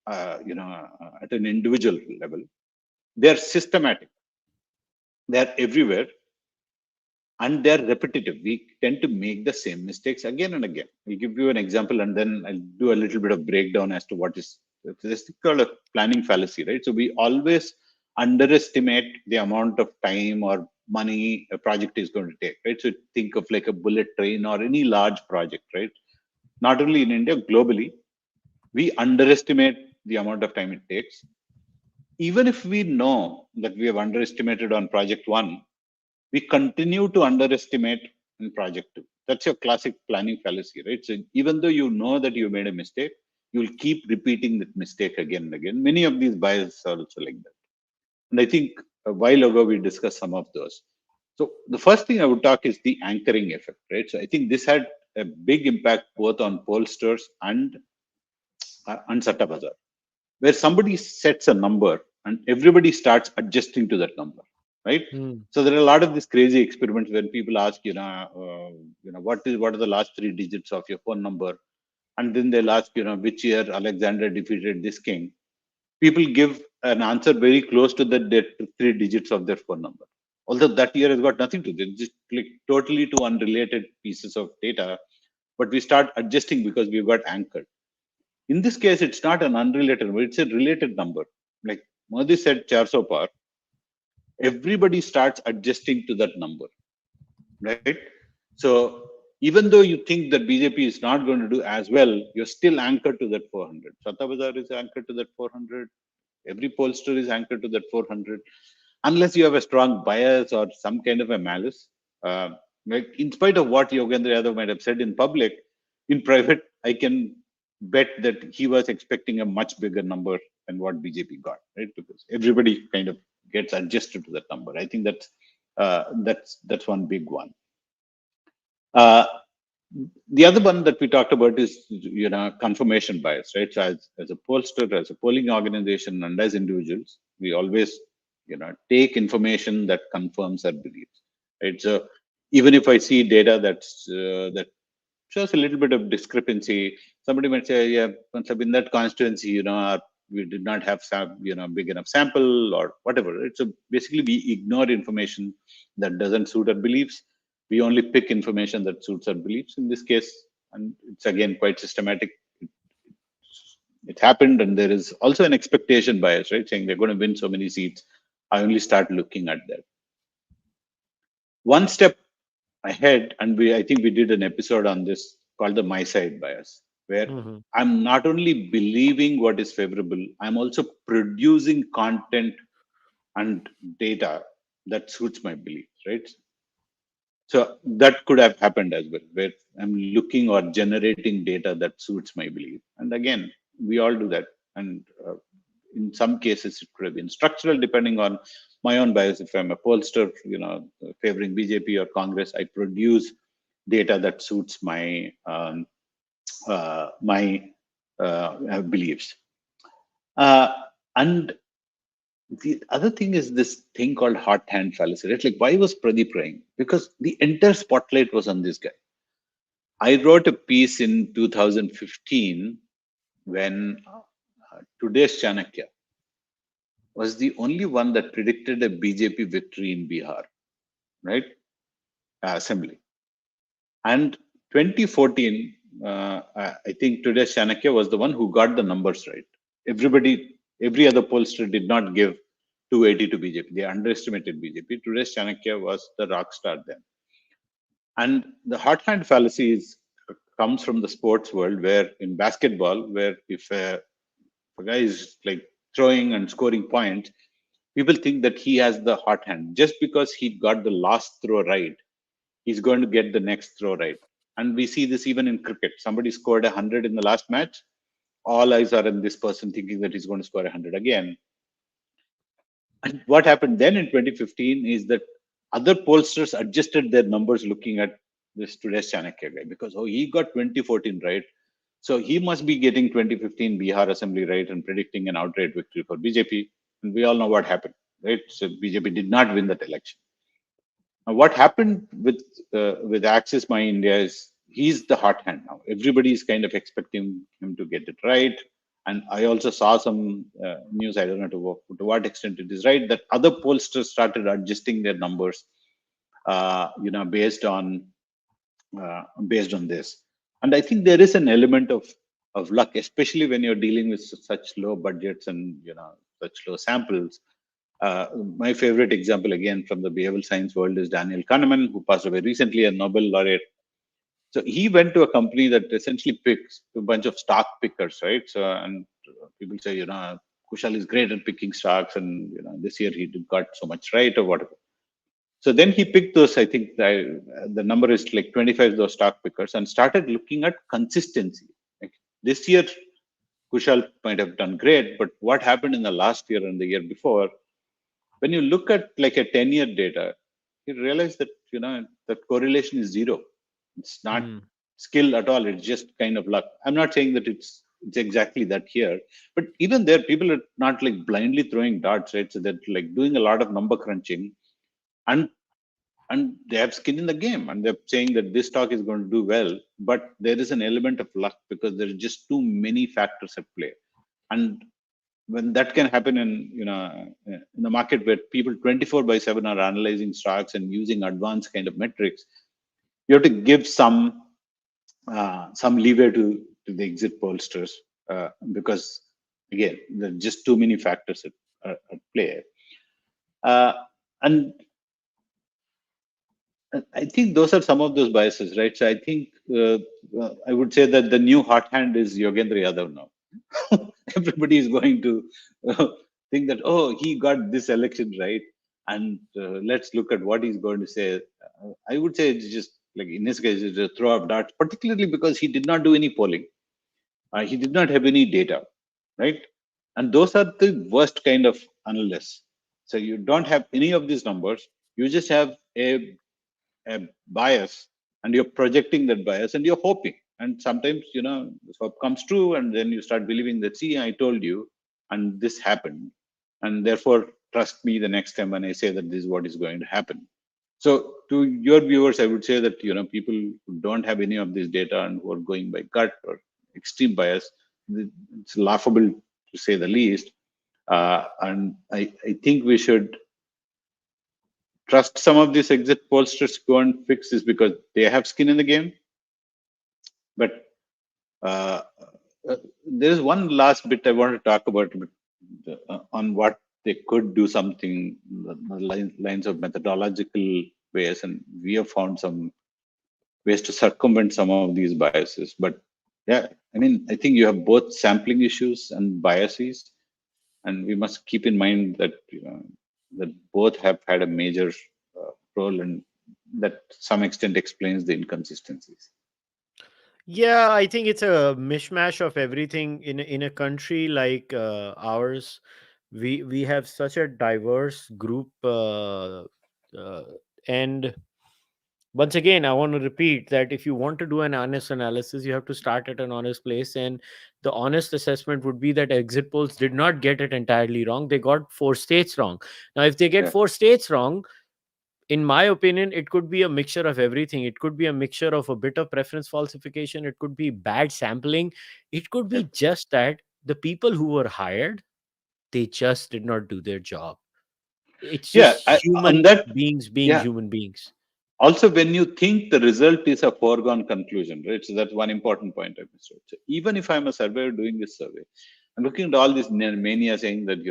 at an individual level. They are systematic. They are everywhere and they're repetitive. We tend to make the same mistakes again and again. I'll give you an example and then I'll do a little bit of breakdown as to what is this called a planning fallacy, right? So we always underestimate the amount of time or money a project is going to take, right? So think of like a bullet train or any large project, right? Not only in India, globally, we underestimate the amount of time it takes. Even if we know that we have underestimated on project one, we continue to underestimate in project two. That's your classic planning fallacy, right? So even though you know that you made a mistake, you'll keep repeating that mistake again and again. Many of these biases are also like that. And I think a while ago we discussed some of those. So the first thing I would talk is the anchoring effect, right? So I think this had a big impact both on pollsters and Satta Bazaar, where somebody sets a number and everybody starts adjusting to that number, right? Hmm. So there are a lot of these crazy experiments when people ask, what are the last three digits of your phone number, and then they'll ask, which year Alexander defeated this king. People give an answer very close to the three digits of their phone number, although that year has got nothing to do. It's just like totally two unrelated pieces of data, but we start adjusting because we've got anchored. In this case, it's not an unrelated number, it's a related number. Like Modi said, 400 par, everybody starts adjusting to that number, right? So even though you think that BJP is not going to do as well, you're still anchored to that 400. Satta Bazar is anchored to that 400. Every pollster is anchored to that 400. Unless you have a strong bias or some kind of a malice. Like in spite of what Yogendra Yadav might have said in public, in private, I can bet that he was expecting a much bigger number than what BJP got, right? Because everybody kind of gets adjusted to that number. I think that's one big one. Uh, the other one that we talked about is confirmation bias, right? So as a pollster, as a polling organization, and as individuals, we always take information that confirms our beliefs, right? So even if I see data that shows a little bit of discrepancy, somebody might say, yeah, in that constituency, our we did not have big enough sample or whatever. It's basically we ignore information that doesn't suit our beliefs. We only pick information that suits our beliefs in this case, and it's again quite systematic. It happened, and there is also an expectation bias, right? Saying they're going to win so many seats. I only start looking at that. One step ahead, and I think we did an episode on this called the my side bias, where Hmm. I'm not only believing what is favorable, I'm also producing content and data that suits my beliefs, right? So that could have happened as well, where I'm looking or generating data that suits my belief. And again, we all do that. And in some cases, it could have been structural, depending on my own bias. If I'm a pollster, favoring BJP or Congress, I produce data that suits my beliefs. Uh, and the other thing is this thing called hot hand fallacy, right? Like, why was Pradeep crying? Because the entire spotlight was on this guy. I wrote a piece in 2015 when today's Chanakya was the only one that predicted a BJP victory in Bihar, right? Assembly. And 2014, I think today's Chanakya was the one who got the numbers right. Every other pollster did not give 280 to BJP. They underestimated BJP. Today's Chanakya was the rock star then. And the hot hand fallacy comes from the sports world, where in basketball, where if a guy is like throwing and scoring points, people think that he has the hot hand. Just because he got the last throw right, he's going to get the next throw right. And we see this even in cricket. Somebody scored 100 in the last match. All eyes are on this person thinking that he's going to score 100 again. And what happened then in 2015 is that other pollsters adjusted their numbers looking at this today's Chanakya guy, because he got 2014 right. So he must be getting 2015 Bihar Assembly right and predicting an outright victory for BJP. And we all know what happened, right? So BJP did not win that election. Now, what happened with Axis My India is he's the hot hand now. Everybody is kind of expecting him to get it right. And I also saw some news. I don't know to what extent it is right, that other pollsters started adjusting their numbers, based on this. And I think there is an element of luck, especially when you're dealing with such low budgets and such low samples. My favorite example, again, from the behavioral science world, is Daniel Kahneman, who passed away recently, a Nobel laureate. So he went to a company that essentially picks a bunch of stock pickers, right? So, and people say, Kushal is great at picking stocks, and this year he did got so much right or whatever. So then he picked those. I think the number is like 25 of those stock pickers, and started looking at consistency. Like this year, Kushal might have done great, but what happened in the last year and the year before? When you look at like a 10-year data, you realize that that correlation is zero. It's not Mm. skill at all. It's just kind of luck. I'm not saying that it's exactly that here, but even there, people are not like blindly throwing darts, right? So they're like doing a lot of number crunching, and they have skin in the game, and they're saying that this stock is going to do well, but there is an element of luck because there are just too many factors at play. And when that can happen in the market where people 24 by 7 are analyzing stocks and using advanced kind of metrics, you have to give some leeway to the exit pollsters, because again, there are just too many factors at play. And I think those are some of those biases, right? So I think I would say that the new hot hand is Yogendra Yadav now. Everybody is going to think that, he got this election right, and let's look at what he's going to say. I would say it's just like in his case, it's a throw of darts, particularly because he did not do any polling. He did not have any data, right? And those are the worst kind of analysts. So you don't have any of these numbers. You just have a bias, and you're projecting that bias, and you're hoping, and sometimes this hope comes true, and then you start believing that, see, I told you, and this happened, and therefore trust me the next time when I say that this is what is going to happen. So to your viewers, I would say that people who don't have any of this data and who are going by gut or extreme bias, it's laughable to say the least. And I think we should trust some of these exit pollsters to go and fix this because they have skin in the game. But uh, there is one last bit I want to talk about on what they could do something, the lines of methodological ways, and we have found some ways to circumvent some of these biases. But yeah, I mean, I think you have both sampling issues and biases, and we must keep in mind that that both have had a major role, and that to some extent explains the inconsistencies. Yeah, I think it's a mishmash of everything in a country like ours. We have such a diverse group, uh, and once again, I want to repeat that if you want to do an honest analysis, you have to start at an honest place. And the honest assessment would be that exit polls did not get it entirely wrong. They got four states wrong. Now, if they get Yeah. four states wrong, in my opinion, it could be a mixture of everything. It could be a mixture of a bit of preference falsification. It could be bad sampling. It could be Yep. just that the people who were hired, they just did not do their job. It's Yeah. just On human that, beings being yeah. human beings. Also, when you think the result is a foregone conclusion, right? So that's one important point I missed. So even if I'm a surveyor doing this survey, I'm looking at all this mania saying that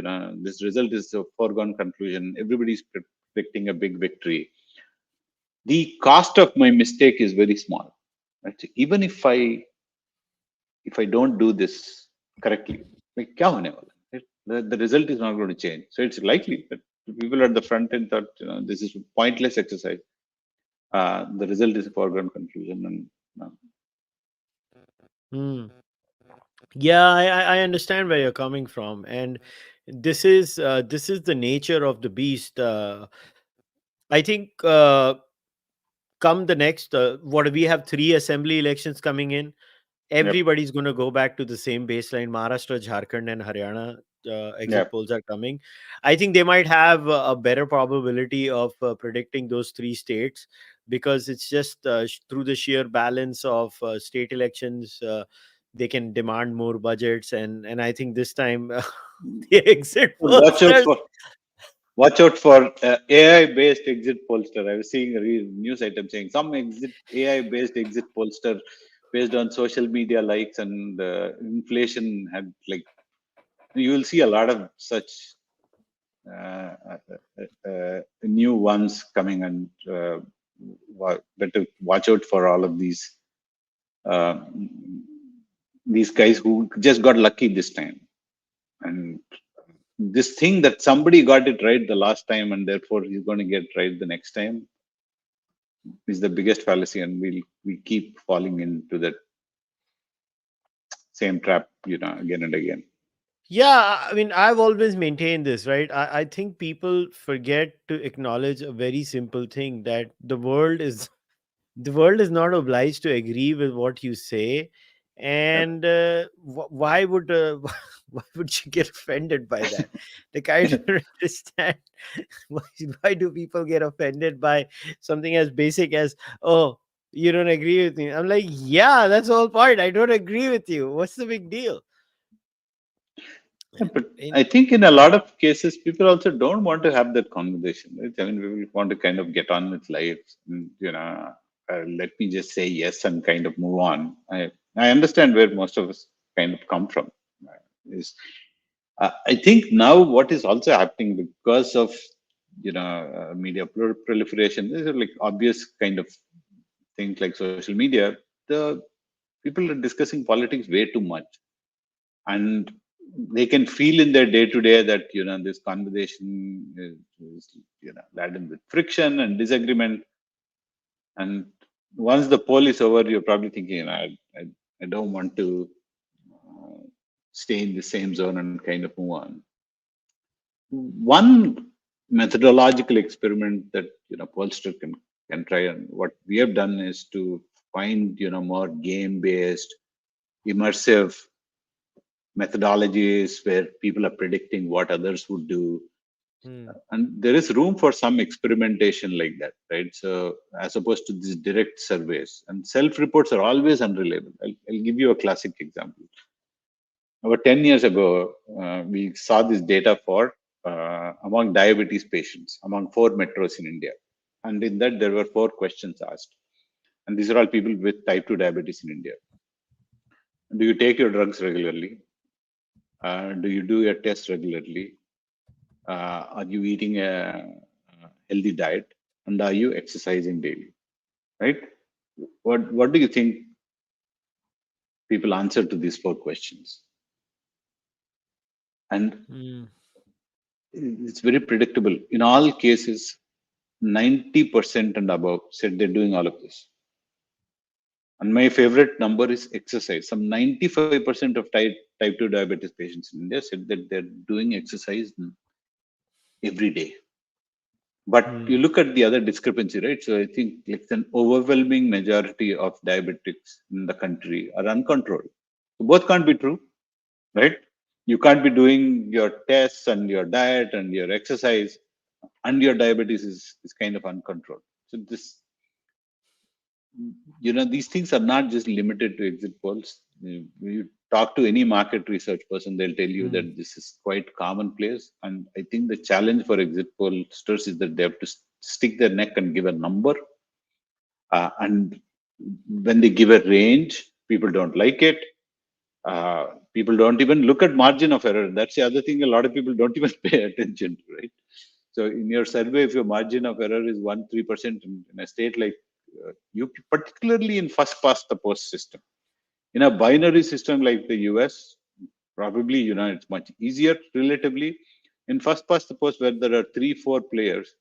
this result is a foregone conclusion. Everybody's predicting a big victory. The cost of my mistake is very small. Right? So even if I don't do this correctly, like kya hone wala hai, right? The result is not going to change. So it's likely that people at the front end thought this is a pointless exercise. The result is a foregone conclusion, and Hmm. Yeah, I understand where you're coming from, and this is the nature of the beast. I think come the next what we have three assembly elections coming in. yep, Everybody's going to go back to the same baseline. Maharashtra, Jharkhand, and Haryana exit yep. polls are coming. I think they might have a better probability of predicting those three states because it's just through the sheer balance of state elections. They can demand more budgets, and I think this time the exit Watch out posters. for watch out for AI-based exit pollster. I was seeing a news item saying some AI-based exit pollster based on social media likes and inflation had like you will see a lot of such new ones coming, and better watch out for all of uh, these guys who just got lucky this time. And this thing that somebody got it right the last time and therefore he's going to get right the next time is the biggest fallacy, and we keep falling into that same trap, again and again. Yeah, I mean, I've always maintained this, right? I think people forget to acknowledge a very simple thing that the world is not obliged to agree with what you say, Yep. and why would why would you get offended by that? Like, I don't understand why, why do people get offended by something as basic as, oh, you don't agree with me? I'm like, yeah, that's the whole point. I don't agree with you. What's the big deal? Yeah, but In I think in a lot of cases, people also don't want to have that conversation. Right? I mean, we want to kind of get on with life. And, let me just say yes and kind of move on. I understand where most of us kind of come from. Is I think now what is also happening because of media proliferation. These are like obvious kind of things like social media. The people are discussing politics way too much, and they can feel in their day to day that this conversation is laden with friction and disagreement. And once the poll is over, you're probably thinking, I don't want to uh, stay in the same zone and kind of move on. One methodological experiment that pollster can try, and what we have done is to find more game based immersive methodologies where people are predicting what others would do, Hmm. and there is room for some experimentation like that, right? So as opposed to these direct surveys, and self reports are always unreliable. I'll give you a classic example. about 10 years ago, we saw this data for among diabetes patients among 4 metros in India. And in that, there were 4 questions asked. And these are all people with type 2 diabetes in India. Do you take your drugs regularly? Do you do your tests regularly? Are you eating a healthy diet? And are you exercising daily? Right? What do you think people answer to these 4 questions? And Mm. it's very predictable. In all cases, 90% and above said they're doing all of this. And my favorite number is exercise. Some 95% of type 2 diabetes patients in India said that they're doing exercise every day. But you Mm. look at the other discrepancy, right? So I think like an overwhelming majority of diabetics in the country are uncontrolled. So both can't be true, right? You can't be doing your tests and your diet and your exercise, and your diabetes is kind of uncontrolled. So this, these things are not just limited to exit polls. You talk to any market research person, they'll tell you that Mm. this is quite commonplace. And I think the challenge for exit pollsters is that they have to stick their neck and give a number. And when they give a range, people don't like it. People don't even look at margin of error. That's the other thing a lot of people don't even pay attention to, right? So in your survey, if your margin of error is 1-3% in a state like UP, particularly in first past the post system, in a binary system like the US, probably it's much easier relatively. In first past the post, where there are 3-4 players,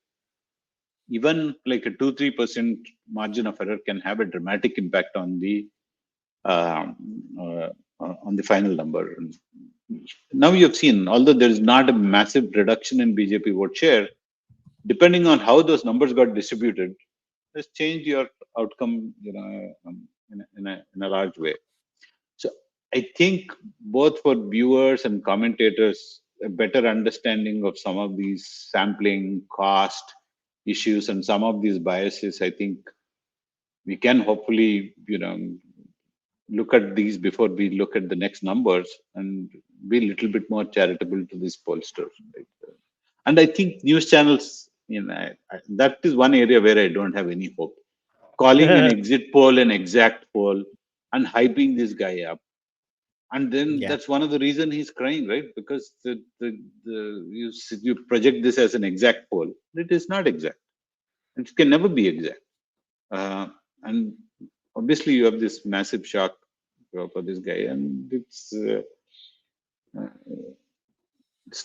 even like a 2-3% margin of error can have a dramatic impact um, uh, on the final number. Now you've seen, although there is not a massive reduction in BJP vote share, depending on how those numbers got distributed, has changed your outcome, in a large way. So I think both for viewers and commentators, a better understanding of some of these sampling cost issues and some of these biases, I think we can hopefully, look at these before we look at the next numbers and be a little bit more charitable to these pollsters. Right? And I think news channels, that is one area where I don't have any hope. Calling an exit poll an exact poll and hyping this guy up. And then Yeah. that's one of the reason he's crying, right? Because you project this as an exact poll. It is not exact. It can never be exact. And obviously, you have this massive shock for this guy, and it's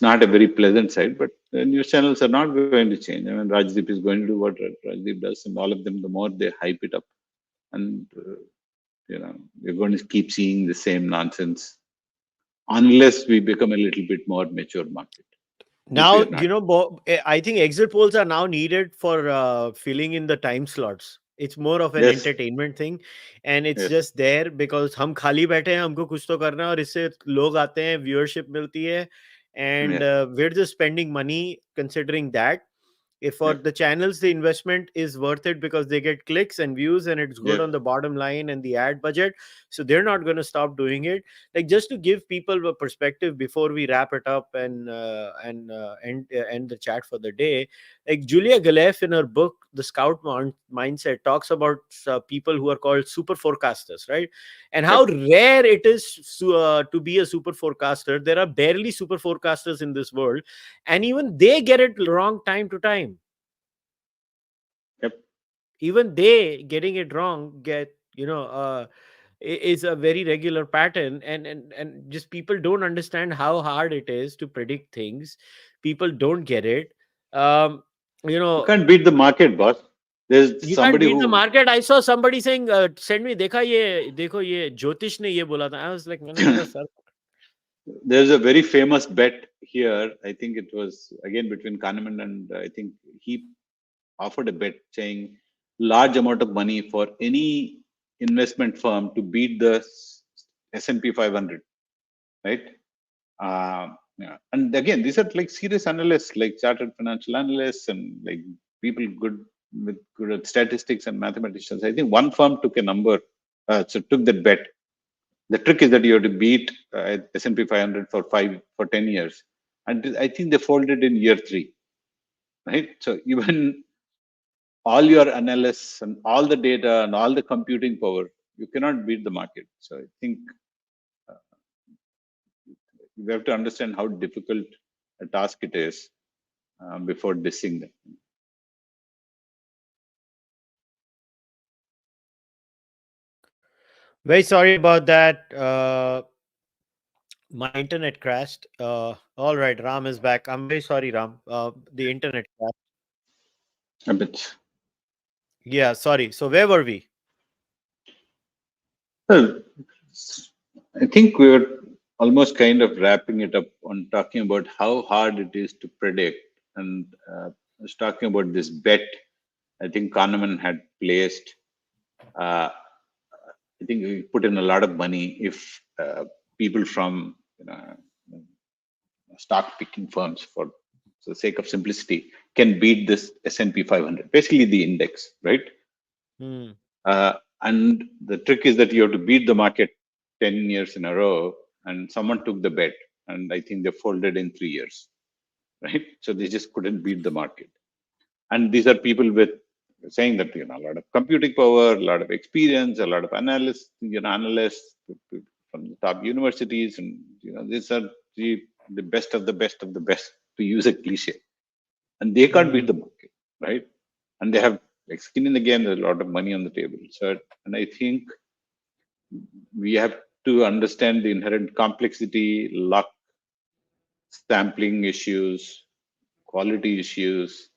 not a very pleasant sight. But the news channels are not going to change. I mean, Rajdeep is going to do what Rajdeep does, and all of them. The more they hype it up, and we're going to keep seeing the same nonsense unless we become a little bit more mature market, which we Now, are not. I think exit polls are now needed for filling in the time slots. It's more of an Yes, entertainment thing, and it's yes, just there because हम खाली बैठे हैं, हमको कुछ तो करना है और इससे लोग आते हैं, viewership मिलती है, and yes, we're just spending money considering that. If for yes, the channels the investment is worth it because they get clicks and views and it's good yes, on the bottom line and the ad budget, so they're not going to stop doing it. Like, just to give people a perspective before we wrap it up and end the chat for the day, like Julia Galef in her book The Scout Mindset talks about people who are called super forecasters, right? And how yep, rare it is to be a super forecaster. There are barely super forecasters in this world, and even they get it wrong time to time. yep. Even they getting it wrong get is a very regular pattern, and just people don't understand how hard it is to predict things. People don't get it. um you You know can't beat the market, boss. There's you can't somebody beat the who market. I saw somebody saying, send me, देखा ये देखो ये ज्योतिष ने ये बोला था. I was like, मैंने कहा sir. there's a very famous bet here. I think it was again between Kahneman and I think he offered a bet saying large amount of money for any investment firm to beat the S&P 500, right? Yeah. And again, these are like serious analysts, like chartered financial analysts and like people good at statistics and mathematicians. I think one firm took a number, so took that bet. The trick is that you have to beat S&P 500 for 10 years, and I think they folded in year three, right? So even all your analysts and all the data and all the computing power, you cannot beat the market. So I think we have to understand how difficult a task it is before dissing them. Very sorry about that. My internet crashed. All right, Ram is back. I'm very sorry, Ram. The internet crashed. A bit. Yeah, sorry. So where were we? Well, I think we're almost kind of wrapping it up on talking about how hard it is to predict. And I was talking about this bet I think Kahneman had placed. Uh, I think we put in a lot of money if people from stock picking firms, for the sake of simplicity, can beat this S&P 500, basically the index, right? Hmm. And the trick is that you have to beat the market 10 years in a row, and someone took the bet, and I think they folded in 3 years, right? So they just couldn't beat the market. And these are people with saying that a lot of computing power, a lot of experience, a lot of analysts from the top universities, and these are the best of the best of the best, to use a cliche, and they can't beat Hmm. the market, right? And they have like skin in the game. There's a lot of money on the table. So, and I think we have to understand the inherent complexity, luck, sampling issues, quality issues,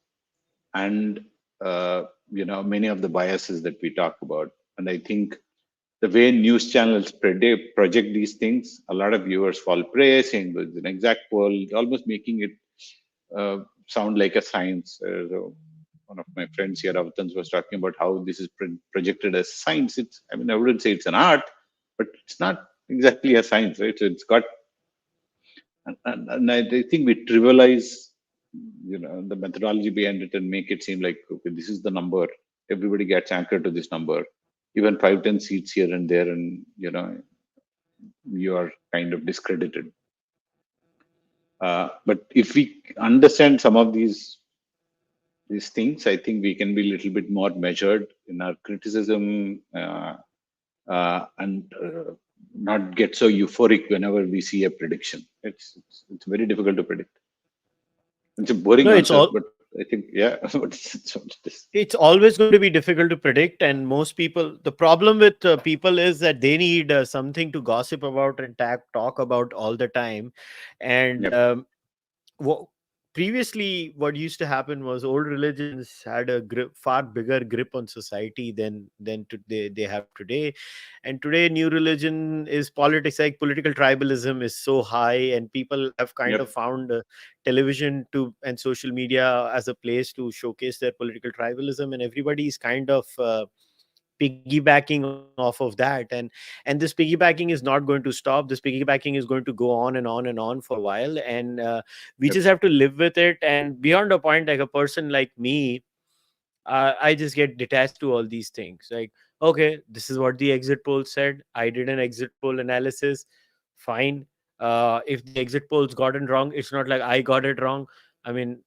and many of the biases that we talk about. And I think the way news channels project these things, a lot of viewers fall prey, saying there's an exact poll, almost making it sound like a science. So one of my friends here, Avtans, was talking about how this is projected as science. I mean, I wouldn't say it's an art, but it's not exactly a science, right? So it's got, and I think we trivialize, the methodology behind it and make it seem like, okay, this is the number. Everybody gets anchored to this number. Even 5-10 seats here and there, and you are kind of discredited. But if we understand some of these things, I think we can be a little bit more measured in our criticism, and not get so euphoric whenever we see a prediction. It's very difficult to predict. It's a boring No, it's answer, all. but I think, yeah, but it's what it is. It's always going to be difficult to predict, and most people. The problem with people is that they need something to gossip about and talk about all the time, and Yep, what previously what used to happen was old religions had a far bigger grip on society than they have today, and today new religion is politics. Like political tribalism is so high, and people have kind of yep, found television to and social media as a place to showcase their political tribalism, and everybody is kind of piggybacking off of that, and this piggybacking is not going to stop. This piggybacking is going to go on and on and on for a while, and we yep, just have to live with it. And beyond a point, like a person like me, I just get detached to all these things. Like, okay, this is what the exit poll said. I did an exit poll analysis. Fine. If the exit polls got it wrong, it's not like I got it wrong. I mean,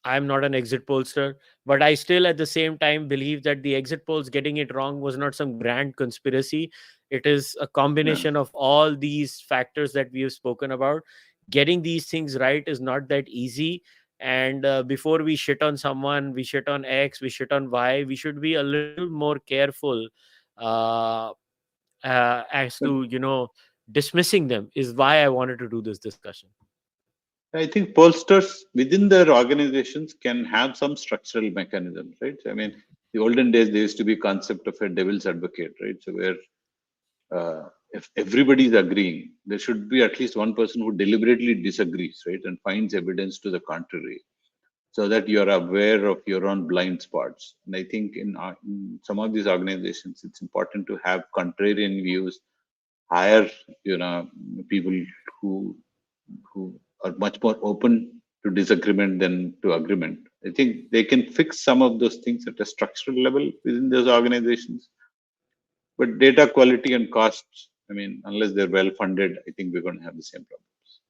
I'm not an exit pollster, but I still at the same time believe that the exit polls getting it wrong was not some grand conspiracy. It is a yeah, combination of all these factors that we have spoken about. Getting these things right is not that easy. And before we shit on someone, we shit on X, we shit on Y, we should be a little more careful uh, as but to, dismissing them, is why I wanted to do this discussion. I think pollsters within their organizations can have some structural mechanisms, right? I mean, the olden days there used to be concept of a devil's advocate, right? So where if everybody is agreeing, there should be at least one person who deliberately disagrees, right, and finds evidence to the contrary, so that you are aware of your own blind spots. And I think in some of these organizations, it's important to have contrarian views, hire people who who are much more open to disagreement than to agreement. I think they can fix some of those things at a structural level within those organizations. But data quality and costs, I mean, unless they're well funded, I think we're going to have the same problems.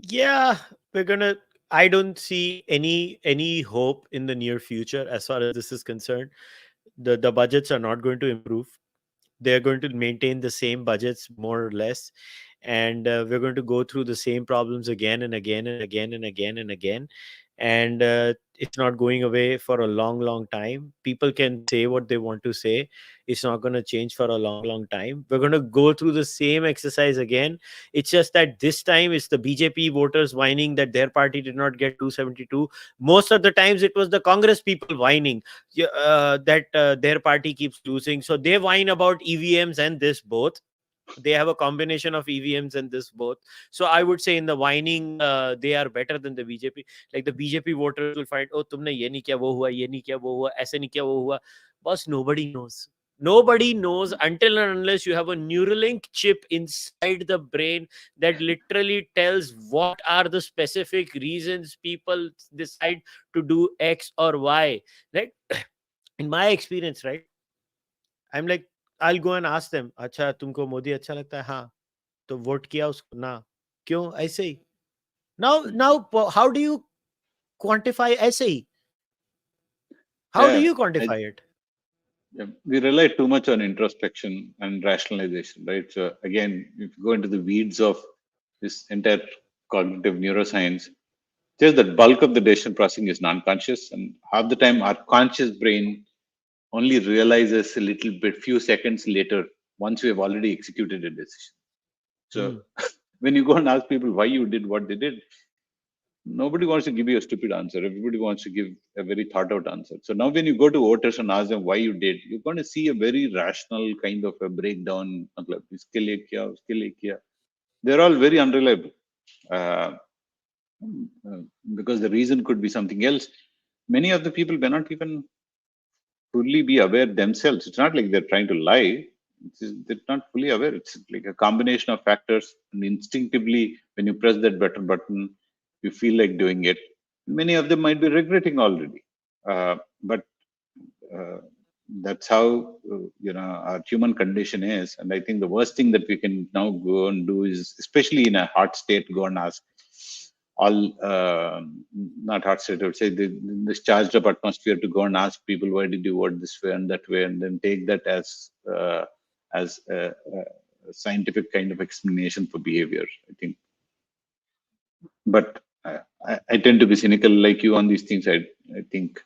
Yeah, we're gonna. I don't see any hope in the near future as far as this is concerned. The budgets are not going to improve. They're going to maintain the same budgets more or less, and we're going to go through the same problems again and again and again and again and again, and it's not going away for a long time. People can say what they want to say. It's not going to change for a long time. We're going to go through the same exercise again. It's just that this time it's the BJP voters whining that their party did not get 272. Most of the times it was the Congress people whining that their party keeps losing. So they whine about EVMs and this both. They have a combination of EVMs and this both. So I would say in the whining, they are better than the BJP. Like the BJP voters will find, oh, तुमने ये नहीं किया वो हुआ, ये नहीं किया वो हुआ, ऐसे नहीं किया वो हुआ. Boss, nobody knows. Nobody knows until and unless you have a Neuralink chip inside the brain that literally tells what are the specific reasons people decide to do X or Y. Right? In my experience, right? I'm like, I'll go and ask them, अच्छा तुमको मोदी अच्छा लगता है? हाँ. तो vote किया उसको? ना. क्यों? ऐसे ही. Now, how do you quantify ऐसे ही? How do Yeah, you I, quantify it? yeah, we rely too much on introspection and rationalization, right? So again, if you go into the weeds of this entire cognitive neuroscience, just the bulk of the decision processing is non-conscious, and half the time our conscious brain only realizes a little bit, few seconds later, once we have already executed a decision. So Hmm. when you go and ask people why you did what they did, nobody wants to give you a stupid answer. Everybody wants to give a very thought out answer. So now when you go to voters and ask them why you did, you're going to see a very rational kind of a breakdown. मतलब, "इसके लिए किया, उसके लिए किया." They're all very unreliable. Uh, because the reason could be something else. Many of the people may not even fully be aware themselves. It's not like they're trying to lie. They're not fully aware. It's like a combination of factors. And instinctively, when you press that button, you feel like doing it. Many of them might be regretting already. But uh, that's how our human condition is. And I think the worst thing that we can now go and do is, especially in a hot state, go and ask all not hot state, I would say this charged up atmosphere, to go and ask people why did you vote this way and that way, and then take that as a scientific kind of explanation for behavior, I think. But I tend to be cynical like you on these things. I think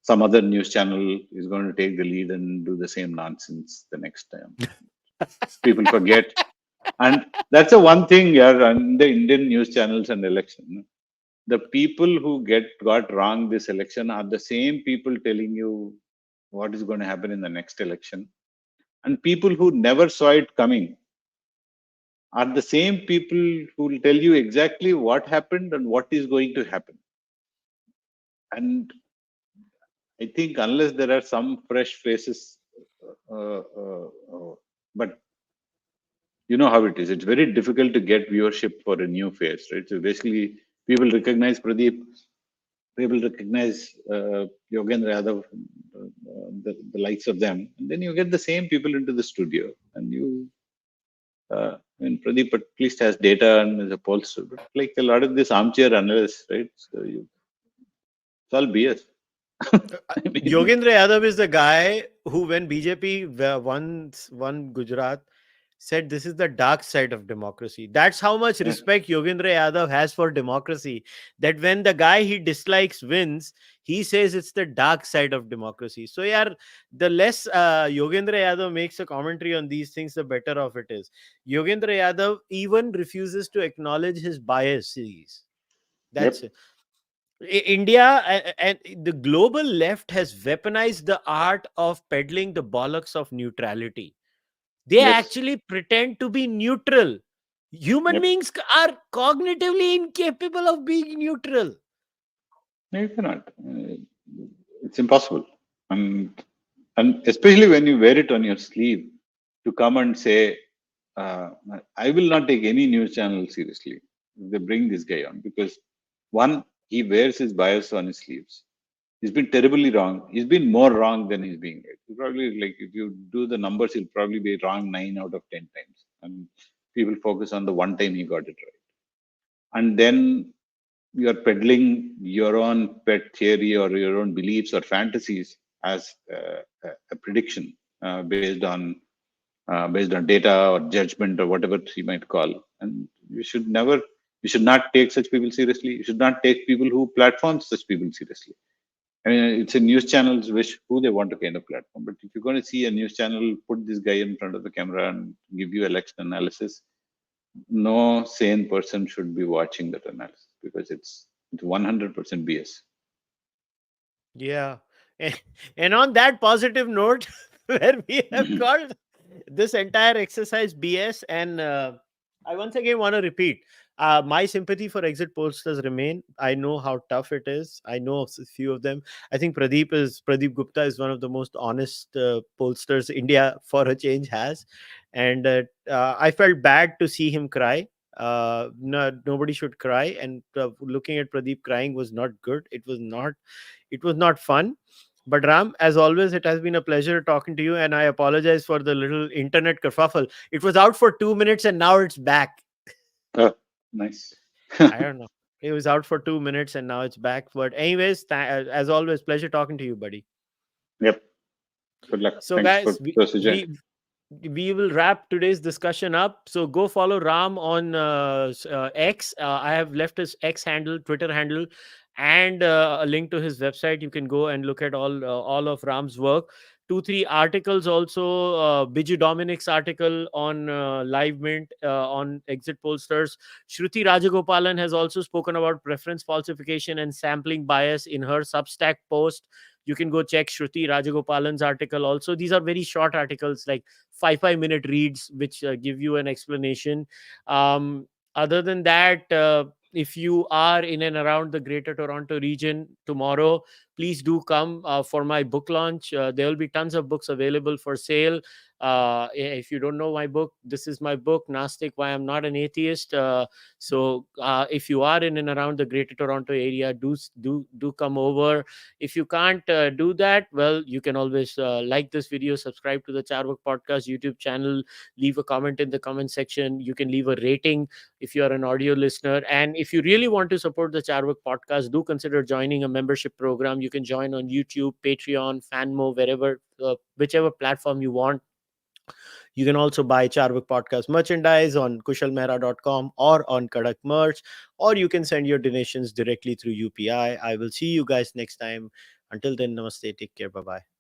some other news channel is going to take the lead and do the same nonsense the next time. People forget. And that's the one thing, yeah, on the Indian news channels and election. The people who got wrong this election are the same people telling you what is going to happen in the next election. And people who never saw it coming are the same people who will tell you exactly what happened and what is going to happen. And I think unless there are some fresh faces, but you know how it is. It's very difficult to get viewership for a new face, right? So basically, people recognize Pradeep, people recognize Yogendra Yadav, the likes of them, and then you get the same people into the studio, and and Pradeep at least has data and is a pollster, but like a lot of this armchair analysts, right? So it's all BS. I mean, Yogendra Yadav is the guy who, when BJP once won Gujarat, said this is the dark side of democracy. That's how much yeah, respect Yogendra Yadav has for democracy. That when the guy he dislikes wins, he says it's the dark side of democracy. So, yeah, the less Yogendra Yadav makes a commentary on these things, the better off it is. Yogendra Yadav even refuses to acknowledge his biases. That's yep, it. India and the global left has weaponized the art of peddling the bollocks of neutrality. They yes, actually pretend to be neutral. Human yep. beings are cognitively incapable of being neutral. No, you cannot. It's impossible. And and especially when you wear it on your sleeve, to come and say, uh, I will not take any news channel seriously if they bring this guy on, because one, he wears his bias on his sleeves. He's been terribly wrong. He's been more wrong than he's being right. He probably, like, if you do the numbers, he'll probably be wrong 9 out of 10 times. And people focus on the one time he got it right. And then you're peddling your own pet theory or your own beliefs or fantasies as a prediction based on data or judgment or whatever you might call. And you should not take such people seriously. You should not take people who platform such people seriously. I mean, it's a news channel's wish who they want to kind of platform. But if you're going to see a news channel put this guy in front of the camera and give you election analysis, no sane person should be watching that analysis because it's 100% BS. Yeah. And, and on that positive note, where we have called this entire exercise BS, and I once again want to repeat my sympathy for exit pollsters remain. I know how tough it is. I know of a few of them. I think Pradeep Gupta is one of the most honest pollsters India for a change has, and I felt bad to see him cry. No, nobody should cry, and looking at Pradeep crying was not good. It was not fun. But Ram, as always, it has been a pleasure talking to you, and I apologize for the little internet kerfuffle. It was out for 2 minutes, and now it's back. Oh, nice. I don't know. It was out for 2 minutes, and now it's back. But anyways, as always, pleasure talking to you, buddy. Yep. Good luck. So, Thanks for guys, we Sujay. we we will wrap today's discussion up. So go follow Ram on X. I have left his X handle, Twitter handle, and a link to his website. You can go and look at all of Ram's work. 2 3 articles also. Biju Dominic's article on Live Mint on Exit Pollsters. Shruti Rajagopalan has also spoken about preference falsification and sampling bias in her Substack post. You can go check Shruti Rajagopalan's article also. These are very short articles, like 5 minute reads, which give you an explanation. Other than that, if you are in and around the Greater Toronto region tomorrow, please do come for my book launch. There will be tons of books available for sale. If you don't know my book, this is my book, Nastik: Why I'm Not an Atheist. So if you are in and around the Greater Toronto area, do come over. If you can't do that, well, you can always like this video, subscribe to the Cārvāka podcast YouTube channel, leave a comment in the comment section. You can leave a rating if you are an audio listener. And if you really want to support the Cārvāka podcast, do consider joining a membership program. You can join on YouTube, Patreon, Fanmo, wherever, whichever platform you want. You can also buy Cārvāka podcast merchandise on kushalmehra.com or on Kadak merch, or you can send your donations directly through UPI. I will see you guys next time. Until then, namaste. Take care. Bye bye.